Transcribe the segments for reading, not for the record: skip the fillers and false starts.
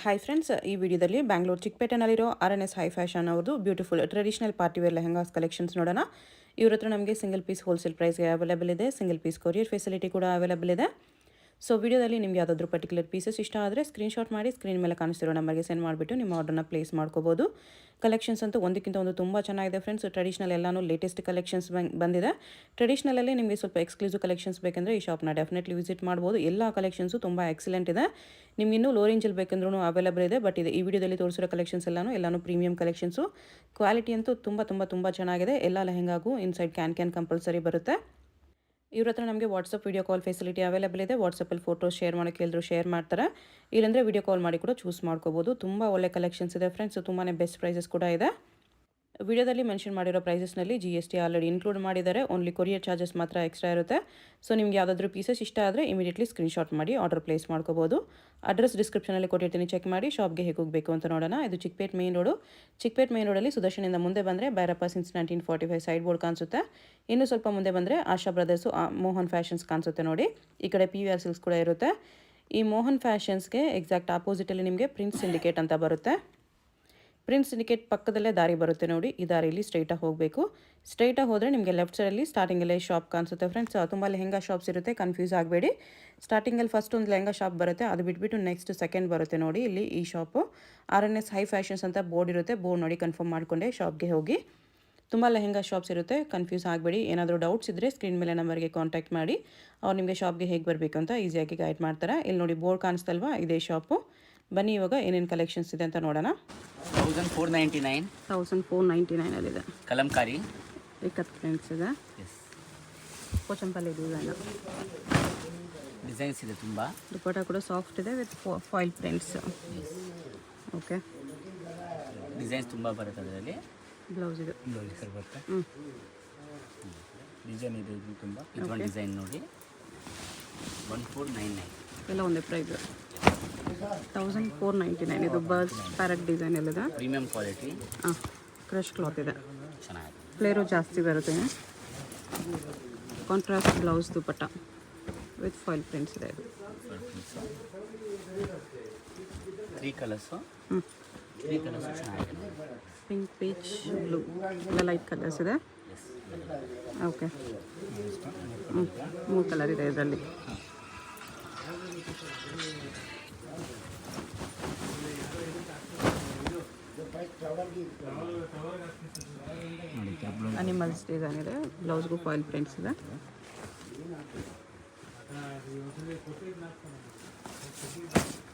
Hi friends, ಈ ವಿಡಿಯೋದಲ್ಲಿ ಬ್ಯಾಂಗ್ಳೂರು ಚಿಕ್ಕಪೇಟೆನಲ್ಲಿರೋ RNS ಹೈ ಫ್ಯಾಷನ್ ಅವ್ರದ್ದು beautiful traditional party wear lehengas collections ನೋಡೋಣ. ಇವ್ರ ಹತ್ರ ನಮಗೆ ಸಿಂಗಲ್ ಪೀಸ್ ಹೋಲ್ಸೇಲ್ ಪ್ರೈಸ್ಗೆ ಅವೈಲೇಬಲ್ ಇದೆ. ಸಿಂಗಲ್ ಪೀಸ್ ಕೊರಿಯರ್ ಫೆಸಿಲಿಟಿ ಕೂಡ ಅವೈಲೇಬಲ್ ಇದೆ. ಸೊ ವಿಡಿಯೋದಲ್ಲಿ ನಿಮಗೆ ಯಾವುದಾದ್ರೂ ಪರ್ಟಿಕ್ಯುಲರ್ ಪೀಸಸ್ ಇಷ್ಟ ಆದರೆ ಸ್ಕ್ರೀನ್ಶಾಟ್ ಮಾಡಿ ಸ್ಕ್ರೀನ್ ಮೇಲೆ ಕಾಣಿಸ್ತಿರೋ ನಂಬರ್ಗೆ ಸೆಂಡ್ ಮಾಡಿಬಿಟ್ಟು ನಿಮ್ಮ ಆರ್ಡರ್ನ ಪ್ಲೇಸ್ ಮಾಡ್ಕೋಬೋದು. ಕಲೆಕ್ಷನ್ಸ್ ಅಂತೂ ಒಂದಕ್ಕಿಂತ ಒಂದು ತುಂಬ ಚೆನ್ನಾಗಿದೆ ಫ್ರೆಂಡ್ಸ್. ಟ್ರೆಡಿಷನಲ್ ಎಲ್ಲನೂ ಲೇಟೆಸ್ಟ್ ಕಲೆಕ್ಷನ್ಸ್ ಬಂದಿದೆ. ಟ್ರೆಡಿಷನಲಲ್ಲಿ ನಿಮಗೆ ಸ್ವಲ್ಪ ಎಕ್ಸ್ಕ್ಲೂಸಿವ್ ಕಲೆಕ್ಷನ್ಸ್ ಬೇಕಂದರೆ ಈ ಶಾಪ್ನ ಡೆಫಿನೆಟ್ಲಿ ವಿಸಿಟ್ ಮಾಡ್ಬೋದು. ಎಲ್ಲ ಕಲೆಕ್ಷನ್ಸು ತುಂಬ ಎಕ್ಸಲೆಂಟ್ ಇದೆ. ನಿಮ್ಗೆ ಇನ್ನೂ ಲೋ ರೇಂಜಲ್ಲಿ ಬೇಕಂದ್ರೂ ಅವೈಲೇಬಲ್ ಇದೆ. ಬಟ್ ಇದೆ ಈ ವಿಡಿಯೋದಲ್ಲಿ ತೋರಿಸಿರೋ ಕಲೆಕ್ಷನ್ಸ್ ಎಲ್ಲನೂ ಪ್ರೀಮಿಯಂ ಕಲೆಕ್ಷನ್ಸು. ಕ್ವಾಲಿಟಿ ಅಂತೂ ತುಂಬ ಚೆನ್ನಾಗಿದೆ. ಎಲ್ಲ ಲೆಹಂಗಾಗೂ ಇನ್ಸೈಡ್ ಕ್ಯಾನ್ ಕಂಪಲ್ಸರಿ ಬರುತ್ತೆ. ಇವ್ರ ಹತ್ರ ನಮಗೆ WhatsApp video call facility available ಇದೆ. ವಾಟ್ಸಪ್ಪಲ್ಲಿ ಫೋಟೋಸ್ ಶೇರ್ ಮಾಡೋಕ್ಕೆ ಹೇಳಿದ್ರು ಶೇರ್ ಮಾಡ್ತಾರೆ. ಇಲ್ಲಾಂದರೆ ವೀಡಿಯೋ ಕಾಲ್ ಮಾಡಿ ಕೂಡ ಚೂಸ್ ಮಾಡ್ಕೋಬೋದು. ತುಂಬ ಒಳ್ಳೆ ಕಲೆಕ್ಷನ್ಸ್ ಇದೆ ಫ್ರೆಂಡ್ಸ್. ತುಂಬಾ ಬೆಸ್ಟ್ ಪ್ರೈಸಸ್ ಕೂಡ ಇದೆ. ವಿಡಿಯೋದಲ್ಲಿ ಮೆನ್ಷನ್ ಮಾಡಿರೋ ಪ್ರೈಸಸ್ನಲ್ಲಿ GST ಆಲ್ರೆಡಿ ಇನ್ಕ್ಲೂಡ್ ಮಾಡಿದ್ದಾರೆ. ಓನ್ಲಿ ಕೊರಿಯರ್ ಚಾರ್ಜಸ್ ಮಾತ್ರ ಎಕ್ಸ್ಟ್ರಾ ಇರುತ್ತೆ. ಸೊ ನಿಮ್ಗೆ ಯಾವುದಾದ್ರೂ ಪೀಸಸ್ ಇಷ್ಟ ಆದರೆ ಇಮಿಡಿಯೇಟ್ಲಿ ಸ್ಕ್ರೀನ್ಶಾಟ್ ಮಾಡಿ ಆರ್ಡರ್ ಪ್ಲೇಸ್ ಮಾಡ್ಕೋಬೋದು. ಅಡ್ರೆಸ್ ಡಿಸ್ಕ್ರಿಪ್ಷನಲ್ಲಿ ಕೊಟ್ಟಿರ್ತೀನಿ, ಚೆಕ್ ಮಾಡಿ. ಶಾಪ್ಗೆ ಹೇಗೆ ಹೋಗಬೇಕು ಅಂತ ನೋಡೋಣ. ಇದು Chikkapete main road. Chikkapete main ರೋಡಲ್ಲಿ ಸುದರ್ಶನಿಂದ ಮುಂದೆ ಬಂದರೆ ಭೈರಪ್ಪ ಸಿನ್ಸ್ 1945 ಸೈಡ್ ಬೋರ್ಡ್ ಕಾಣಿಸುತ್ತೆ. ಇನ್ನೂ ಸ್ವಲ್ಪ ಮುಂದೆ ಬಂದರೆ ಆಶಾ ಬ್ರದರ್ಸು ಮೋಹನ್ ಫ್ಯಾಷನ್ಸ್ ಕಾಣಿಸುತ್ತೆ ನೋಡಿ. ಈ ಕಡೆ PVR ಸಿಲ್ಕ್ಸ್ ಕೂಡ ಇರುತ್ತೆ. ಈ ಮೋಹನ್ ಫ್ಯಾಷನ್ಸ್ಗೆ ಎಕ್ಸಾಕ್ಟ್ ಆಪೋಸಿಟಲ್ಲಿ ನಿಮಗೆ ಪ್ರಿನ್ಸ್ ಸಿಂಡಿಕೇಟ್ ಅಂತ ಬರುತ್ತೆ. ಪ್ರಿನ್ಸ್ ಸಿಂಡಿಕೇಟ್ ಪಕ್ಕದಲ್ಲೇ ದಾರಿ ಬರುತ್ತೆ ನೋಡಿ. ಈ ದಾರಿಯಲ್ಲಿ ಸ್ಟ್ರೈಟಾಗಿ ಹೋಗಬೇಕು. ಸ್ಟ್ರೈಟಾಗಿ ಹೋದರೆ ನಿಮಗೆ ಲೆಫ್ಟ್ ಸೈಡಲ್ಲಿ ಸ್ಟಾರ್ಟಿಂಗಲ್ಲೇ ಶಾಪ್ ಕಾಣಿಸುತ್ತೆ ಫ್ರೆಂಡ್ಸ್. ತುಂಬ ಲೆಹಂಗಾ ಶಾಪ್ಸ್ ಇರುತ್ತೆ, ಕನ್ಫ್ಯೂಸ್ ಆಗಬೇಡಿ. ಸ್ಟಾರ್ಟಿಂಗಲ್ಲಿ ಫಸ್ಟ್ ಒಂದು ಲೆಹಂಗಾ ಶಾಪ್ ಬರುತ್ತೆ, ಅದು ಬಿಟ್ಬಿಟ್ಟು ನೆಕ್ಸ್ಟ್ ಸೆಕೆಂಡ್ ಬರುತ್ತೆ ನೋಡಿ. ಇಲ್ಲಿ ಈ ಶಾಪು RNS ಹೈ ಫ್ಯಾಷನ್ಸ್ ಅಂತ ಬೋರ್ಡ್ ಇರುತ್ತೆ. ಬೋರ್ಡ್ ನೋಡಿ ಕನ್ಫರ್ಮ್ ಮಾಡಿಕೊಂಡೆ ಶಾಪ್ಗೆ ಹೋಗಿ. ತುಂಬ ಲೆಹಂಗಾ ಶಾಪ್ಸ್ ಇರುತ್ತೆ, ಕನ್ಫ್ಯೂಸ್ ಆಗಬೇಡಿ. ಏನಾದರೂ ಡೌಟ್ಸ್ ಇದ್ದರೆ ಸ್ಕ್ರೀನ್ ಮೇಲೆ ನಂಬರ್ಗೆ ಕಾಂಟ್ಯಾಕ್ಟ್ ಮಾಡಿ. ಅವ್ರು ನಿಮಗೆ ಶಾಪ್ಗೆ ಹೇಗೆ ಬರಬೇಕು ಅಂತ ಈಸಿಯಾಗಿ ಗೈಡ್ ಮಾಡ್ತಾರೆ. ಇಲ್ಲಿ ನೋಡಿ ಬೋರ್ಡ್ ಕಾಣಿಸ್ತಲ್ವಾ, ಇದೇ ಶಾಪು. ಬನ್ನಿ ಇವಾಗ ಏನೇನು ಕಲೆಕ್ಷನ್ಸ್ ಇದೆ ಅಂತ ನೋಡೋಣ. 1499 ಅಲ್ಲಿದೆ. ಕಲಂಕಾರಿ ಇಕ್ಕತ್ ಪ್ರಿಂಟ್ಸ್ ಇದೆ. ಪೋಚಂಪಲ್ಲಿ ಡಿಸೈನ್ಸ್ ಇದೆ ತುಂಬ. ದುಪಟ್ಟ ಕೂಡ ಸಾಫ್ಟ್ ಇದೆ with foil prints. Okay, designs ತುಂಬ ಬರುತ್ತೆ ಅದರಲ್ಲಿ. ಬ್ಲೌಸ್ ಇದೆ, ಬ್ಲೌಸ್ ಬರುತ್ತೆ. ಡಿಸೈನ್ ಇದೆ ಇದು ತುಂಬ. ಇದೊಂದು ಡಿಸೈನ್ ನೋಡಿ 1499 ಎಲ್ಲ ಒಂದೇ ಪ್ರೈಸ್. 1499 ಇದು ಬರ್ಡ್ಸ್ ಪ್ಯಾರೆಟ್ ಡಿಸೈನ್ ಎಲ್ಲಿದೆ. Premium quality. ಕ್ರಶ್ ಕ್ಲಾತ್ ಇದೆ, ಚೆನ್ನಾಗಿದೆ. ಫ್ಲೇರು ಜಾಸ್ತಿ ಬರುತ್ತೆ. Contrast blouse dupatta with foil prints ಇದೆ. ಇದು 3 ಕಲರ್ಸು. 3 ಕಲರ್ಸು ಚೆನ್ನಾಗಿದೆ. ಪಿಂಕ್, ಪೀಚ್, ಬ್ಲೂ ಎಲ್ಲ ಲೈಟ್ ಕಲರ್ಸ್ ಇದೆ. ಓಕೆ, 3 ಕಲರ್ ಇದೆ ಇದರಲ್ಲಿ. ಅನಿಮಲ್ಸ್ ಡಿಸೈನ್ ಇದೆ. ಬ್ಲೌಸ್ಗೂ ಫಾಯಿಲ್ ಪ್ರಿಂಟ್ಸ್ ಇದೆ.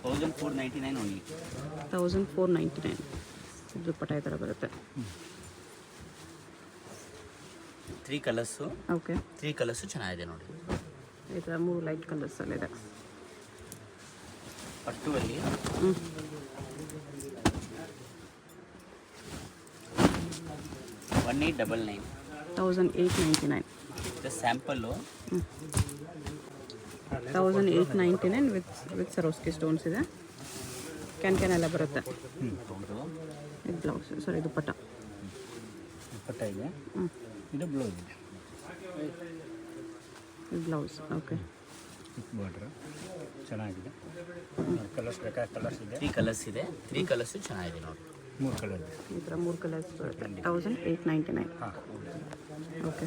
$1499 1499 ದುಪ್ಪಟ್ಟ ಈ ಥರ ಬರುತ್ತೆ. 3 ಕಲರ್ಸು. ಓಕೆ, 3 ಕಲರ್ಸು ಚೆನ್ನಾಗಿದೆ ನೋಡಿ. ಈ ಥರ 3 ಲೈಟ್ ಕಲರ್ಸಲ್ಲಿದೆ. ಪಟ್ಟುವಲ್ಲಿ 1899 1899 ಸ್ಯಾಂಪಲ್ಲು. 1899 ವಿತ್ ಸರೋಸ್ಕಿ ಸ್ಟೋನ್ಸ್ ಇದೆ. ಕ್ಯಾನ್ ಎಲ್ಲ ಬರುತ್ತೆ. ಹೌದು. ಇದು ಬ್ಲೌಸ್, ಸಾರಿ ದುಪ್ಪಟ್ಟ. ದುಪ್ಪಟ್ಟ ಇದೆ. ಇದು ಬ್ಲೌಸ್ ಇದೆ. ಇದು ಬ್ಲೌಸ್. ಓಕೆ, ಬಾರ್ಡ್ರ್ ಚೆನ್ನಾಗಿದೆ. ಕಲರ್ಸ್ ಬೇಕಾದ ಕಲರ್ಸ್ ಇದೆ. 3 ಕಲರ್ಸ್ ಇದೆ. 3 ಕಲರ್ಸು ಚೆನ್ನಾಗಿದೆ ನೋಡಿ. 3 ಕಲರ್ ಈ ಥರ 3 ಕಲರ್ಸ್ ಬರುತ್ತೆ. 1899. ಓಕೆ,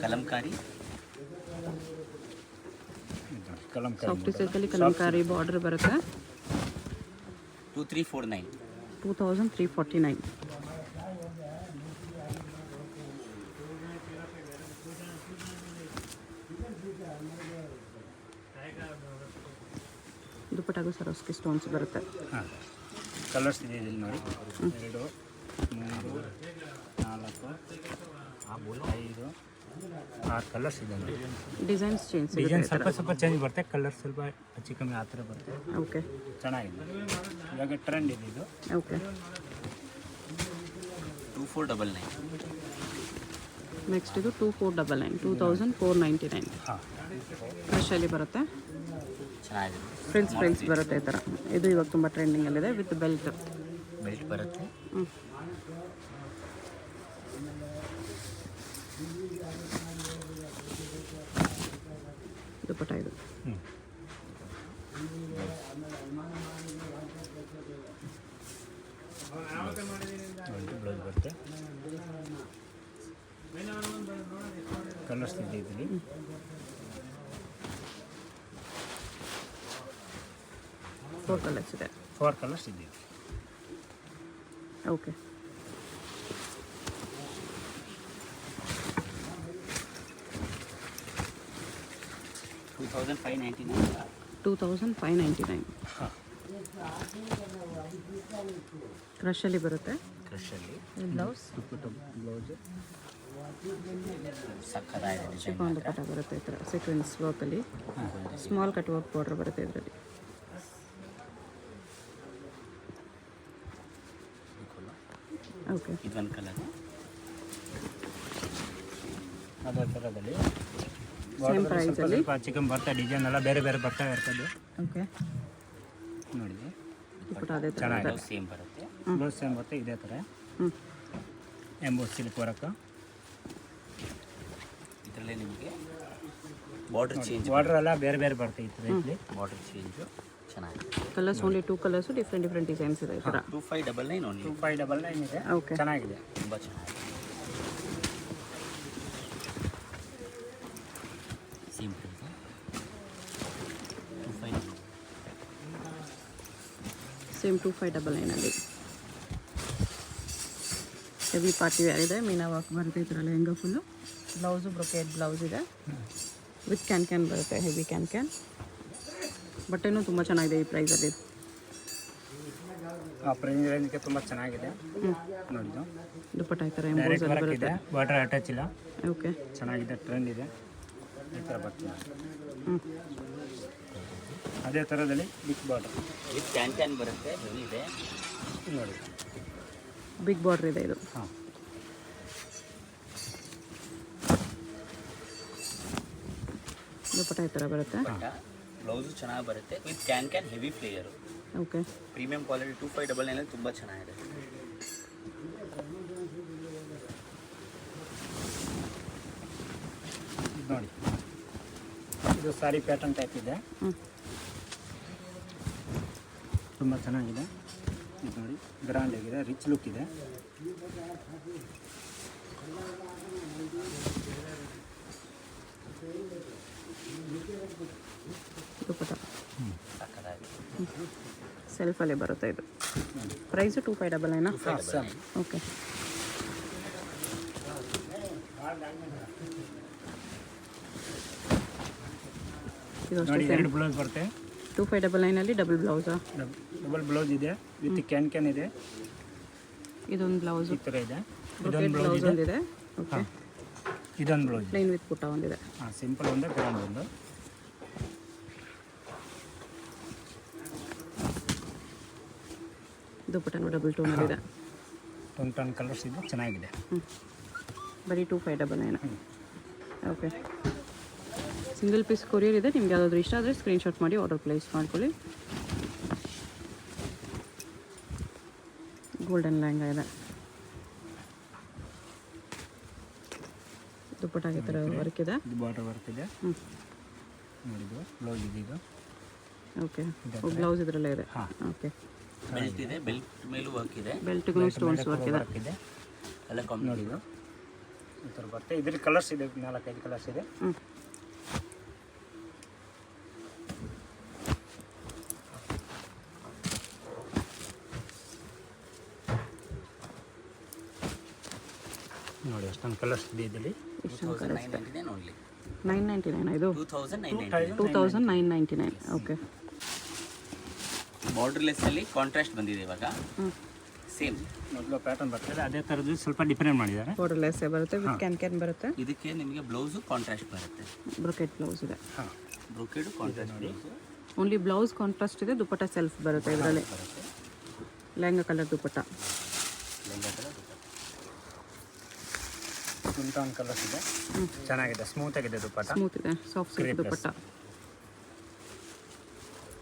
ಕಲಂಕಾರಿ. ಸಾಫ್ಟ್ ಸಿಲ್ಕಲ್ಲಿ ಕಲಂಕಾರಿ ಬಾರ್ಡರ್ ಬರುತ್ತೆ. 2349 2349. ದುಪ್ಪಟ್ಟಾಗೂ ಸರೋಸ್ಕಿ ಸ್ಟೋನ್ಸ್ ಬರುತ್ತೆ. ಕಲರ್ಸ್ ಇದೆ ಇಲ್ಲಿ ನೋಡಿ. 2 3 4 5 6 ಕಲರ್ಸ್ ಇದೆ. ಡಿಸೈನ್ಸ್ ಡಿಸೈನ್ ಸ್ವಲ್ಪ ಚೇಂಜ್ ಬರುತ್ತೆ. ಕಲರ್ ಸ್ವಲ್ಪ ಹೆಚ್ಚು ಕಮ್ಮಿ ಆ ಥರ ಬರುತ್ತೆ. ಓಕೆ, ಚೆನ್ನಾಗಿದೆ. ಇವಾಗ ಟ್ರೆಂಡ್ ಇದೆ ಇದು. ಓಕೆ, 2499 ನೆಕ್ಸ್ಟ್ ಇದು 2499 2499. ಫ್ರೆಶಲ್ಲಿ ಬರುತ್ತೆ. ಚೆನ್ನಾಗಿದೆ. ಫ್ರಿಲ್ಸ್ ಬರುತ್ತೆ ಈ ಥರ. ಇದು ಇವಾಗ ತುಂಬ ಟ್ರೆಂಡಿಂಗಲ್ಲಿದೆ ವಿತ್ ಬೆಲ್ಟ್ ಬರುತ್ತೆ. ದುಪ್ಪಟ್ಟ ಇದು. ಬರುತ್ತೆ. ಕಲರ್ಸ್ ಇದೆ ಇದರಲ್ಲಿ. 4 ಕಲರ್ಸ್ ಇದೆ. 4 ಕಲರ್ಸ್ ಇದೆ. ಓಕೆ. $2,599. ಹಾಂ, ಕ್ರಶಲ್ಲಿ ಬರುತ್ತೆ. ಕ್ರಶಲ್ಲಿ ಬ್ಲೌಸ್ ಬ್ಲೌಸ್ ಸಕ್ಕತ್ತಾಗಿದೆ. ಚಿಫಾನ್ ದುಪಟ್ಟ ಬರುತ್ತೆ ಈ ಥರ ಸೀಕ್ವೆನ್ಸ್ ವರ್ಕಲ್ಲಿ. ಸ್ಮಾಲ್ ಕಟ್ ವರ್ಕ್ ಬಾರ್ಡರ್ ಬರುತ್ತೆ ಇದರಲ್ಲಿ. ಓಕೆ. ಇದೊಂದು ಕಲರ್. ಅದೇ ಥರದಲ್ಲಿ ಸೇಮ್ ಪ್ರೈಸಲ್ಲಿ ಚಿಕನ್ ಬರ್ತಾ ಡಿಸೈನ್ ಎಲ್ಲ ಬೇರೆ ಬೇರೆ ಬರ್ತಾ ಇರ್ತದೆ. ಓಕೆ. ನೋಡಿ ದುಪಟ್ಟ ಅದೇ ಥರ ಚೆನ್ನಾಗಿ ಸೇಮ್ ಬರುತ್ತೆ. ಬ್ಲೌಸ್ ಸೇಮ್ ಬರುತ್ತೆ ಇದೇ ಥರ. Emboss silk work. ಇದರಲ್ಲೇ ನಿಮಗೆ ಬಾರ್ಡರ್ ಚೇಂಜ್, ಬಾರ್ಡರ್ ಎಲ್ಲ ಬೇರೆ ಬೇರೆ ಬರುತ್ತೆ ಈ ಥರ. ಇಲ್ಲಿ ಬಾರ್ಡರ್ ಚೇಂಜು ಚೆನ್ನಾಗಿದೆ. Colours only 2 colours different designs ಇದೆ ಈ ಥರ. 2599 ಓನ್ಲಿ. 2599 ಇದೆ. ಓಕೆ. ಚೆನ್ನಾಗಿದೆ, ತುಂಬ ಚೆನ್ನಾಗಿದೆ. Same price 2599. ಸೇಮ್ 2599ಅಲ್ಲಿ ಹೆವಿ ಪಾರ್ಟಿ ವೇರ್ ಇದೆ. ಮೀನಾ ವರ್ಕ್ ಬರುತ್ತೆ ಈ ಥರ lehenga full. Blouse brocade blouse ಇದೆ ವಿತ್ ಕ್ಯಾನ್ ಬರುತ್ತೆ. ಹೆವಿ ಕ್ಯಾನ್ ಬಟ್ಟೆನೂ ತುಂಬ ಚೆನ್ನಾಗಿದೆ ಈ ಪ್ರೈಸಲ್ಲಿ. ಆ ಪ್ರೈಸ್ ರೇಂಜ್ಗೆ ತುಂಬ ಚೆನ್ನಾಗಿದೆ. ನೋಡಿದ್ದು ದುಪಟ್ಟ ಈ ಥರ ಡೈರೆಕ್ಟ್ ಎಂಬೋಸಲ್ಲಿ ವರ್ಕ್ ಇದೆ, ಬರುತ್ತೆ. ಬಾರ್ಡರ್ ಅಟ್ಯಾಚ್ ಇಲ್ಲ. ಓಕೆ. ಚೆನ್ನಾಗಿದೆ, ಟ್ರೆಂಡ್ ಇದೆ ಈ ಥರ ಬರ್ತೀನಿ. ಹ್ಞೂ. ಅದೇ ಥರದಲ್ಲಿ ಬಿಗ್ ಬಾರ್ಡರ್ ವಿತ್ ಕ್ಯಾನ್ ಬರುತ್ತೆ, ಹೆವಿ ಇದೆ ನೋಡಿ. ಬಿಗ್ ಬಾರ್ಡ್ರ್ ಇದೆ ಇದು. ಹಾಂ, ದುಪಟ್ಟ ಈ ಥರ ಬರುತ್ತೆ. ಬ್ಲೌಸು ಚೆನ್ನಾಗಿ ಬರುತ್ತೆ with can heavy flare. Okay. Premium quality 2599 ತುಂಬ ಚೆನ್ನಾಗಿದೆ. ನೋಡಿ ಇದು ಸಾರಿ ಪ್ಯಾಟರ್ನ್ ಟೈಪ್ ಇದೆ. ಹ್ಞೂ. ತುಂಬ ಚೆನ್ನಾಗಿದೆ. ಇದು ನೋಡಿ ಗ್ರ್ಯಾಂಡ್ ಆಗಿದೆ, ರಿಚ್ ಲುಕ್ ಇದೆ. ದುಪಟ್ಟ ಸಕ್ಕತ್ತಾಗಿದೆ. ಸೆಲ್ಫಲ್ಲೇ ಬರುತ್ತೆ ಇದು. ಪ್ರೈಸು 2599. ಓಕೆ. ಇದು ಅಷ್ಟೇ ನೋಡಿ ಸೇಮ್. 2 ಬ್ಲೌಸ್ ಬರುತ್ತೆ. 2599ಅಲ್ಲಿ ಡಬಲ್ ಬ್ಲೌಸಾ? ಡಬಲ್ ಬ್ಲೌಸ್ ಇದೆ ವಿತ್ ಕ್ಯಾನ್ ಇದೆ. ಇದೊಂದು ಬ್ಲೌಸು ಈ ಥರ ಇದೆ. ಬ್ರೊಕೇಡ್ ಇದೊಂದು ಬ್ಲೌಸ್ ಬ್ಲೌಸ್ ಇದೆ. ಒಂದಿದೆ. ಓಕೆ. ಇದೊಂದು ಬ್ಲೌಸ್ ಪ್ಲೇನ್ ವಿತ್ ಪುಟ್ಟ ಒಂದಿದೆ. ಹಾಂ, ಸಿಂಪಲ್ ಒಂದು, ಗ್ರ್ಯಾಂಡ್ ಒಂದು. ದುಪಟ್ಟನು ಡಬಲ್ ಟೋನಲ್ಲಿದೆ. ಟೊನ್ ಕಲರ್ಸ್ ಇದೆ, ಚೆನ್ನಾಗಿದೆ. ಬರೀ 2599. ಓಕೆ. ಸಿಂಗಲ್ ಪೀಸ್ ಕೊರಿಯರ್ ಇದೆ. ನಿಮ್ಗೆ ಯಾವುದಾದ್ರೂ ಇಷ್ಟ ಆದರೆ ಸ್ಕ್ರೀನ್ಶಾಟ್ ಮಾಡಿ ಆರ್ಡರ್ ಪ್ಲೇಸ್ ಮಾಡ್ಕೊಳ್ಳಿ. ಗೋಲ್ಡನ್ ಲೆಹಂಗಾ ಇದೆ. ದುಪಟ್ಟಾಗೆ ಥರ ವರ್ಕ್ ಇದೆ. ಇದು ಬಾರ್ಡರ್ ವರ್ಕ್ ಇದೆ. ನೋಡಿದ್ದು ಬ್ಲೌಸ್ ಇದೆ ಇದು. ಓಕೆ. ಬ್ಲೌಸ್ ಇದರಲ್ಲೇ ಇದೆ. ಹಾಂ. ಓಕೆ. ಬೆಲ್ಟ್ ಇದೆ, ಬೆಲ್ಟ್ ಮೇಲೂ ವರ್ಕ್ ಇದೆ, ಬೆಲ್ಟ್ಗೂ ಸ್ಟೋನ್ಸ್ ವರ್ಕ್ ಇದೆ. ವರ್ಕ್ ಇದೆ. ಎಲ್ಲ ನೋಡಿದ್ದು ಈ ಥರ ಬರುತ್ತೆ. ಇದ್ರಲ್ಲಿ ಕಲರ್ಸ್ ಇದೆ, 4-5 ಕಲರ್ಸ್ ಇದೆ. ಹ್ಞೂ. ನೋಡಿ ಅಷ್ಟೊಂದು ಕಲರ್ಸ್ ಇದೆ ಇದರಲ್ಲಿ. ಇಷ್ಟೊಂದು ಕಲರ್ಸ್ ಇದೆ. 999 ಓನ್ಲಿ. 999 ಇದು. 2999. 2999. ಓಕೆ. ಬಾರ್ಡರ್ಲೆಸ್ ಅಲ್ಲಿ ಕಾಂಟ್ರಾಸ್ಟ್ ಬಂದಿದೆ ಇವಾಗ. ಹ್ಞೂ. ಸೇಮ್ ಮೊದಲು ಪ್ಯಾಟರ್ನ್ ಬರ್ತದೆ, ಅದೇ ಥರದ್ದು ಸ್ವಲ್ಪ ಡಿಫ್ರೆಂಟ್ ಮಾಡಿದ್ದಾರೆ. ಬಾರ್ಡರ್ಲೆಸ್ಸೇ ಬರುತ್ತೆ ವಿತ್ ಕ್ಯಾನ್ ಬರುತ್ತೆ. ಇದಕ್ಕೆ ನಿಮಗೆ ಬ್ಲೌಸು ಕಾಂಟ್ರಾಸ್ಟ್ ಬರುತ್ತೆ. ಬ್ರೊಕೆಟ್ ಬ್ಲೌಸ್ ಇದೆ. ಹಾಂ, brocade contrast blouse only blouse contrast ಇದೆ. ದುಪಟ್ಟ ಸೆಲ್ಫ್ ಬರುತ್ತೆ ಇದರಲ್ಲಿ. ಬರುತ್ತೆ. ಲೆಹಂಗಾ ಕಲರ್ ದುಪಟ್ಟ. ಲೆಹಂಗಾ ಥರ ದುಪಟ್ಟ. ಟೊನ್ ಕಲರ್ಸ್ ಇದೆ, ಚೆನ್ನಾಗಿದೆ, ಸ್ಮೂತ್ ಆಗಿದೆ ದುಪ್ಪಟ್ಟ. ಸ್ಮೂತ್ ಇದೆ, ಸಾಫ್ಟ್ ಸಿಲ್ಕ್ ದುಪಟ್ಟ.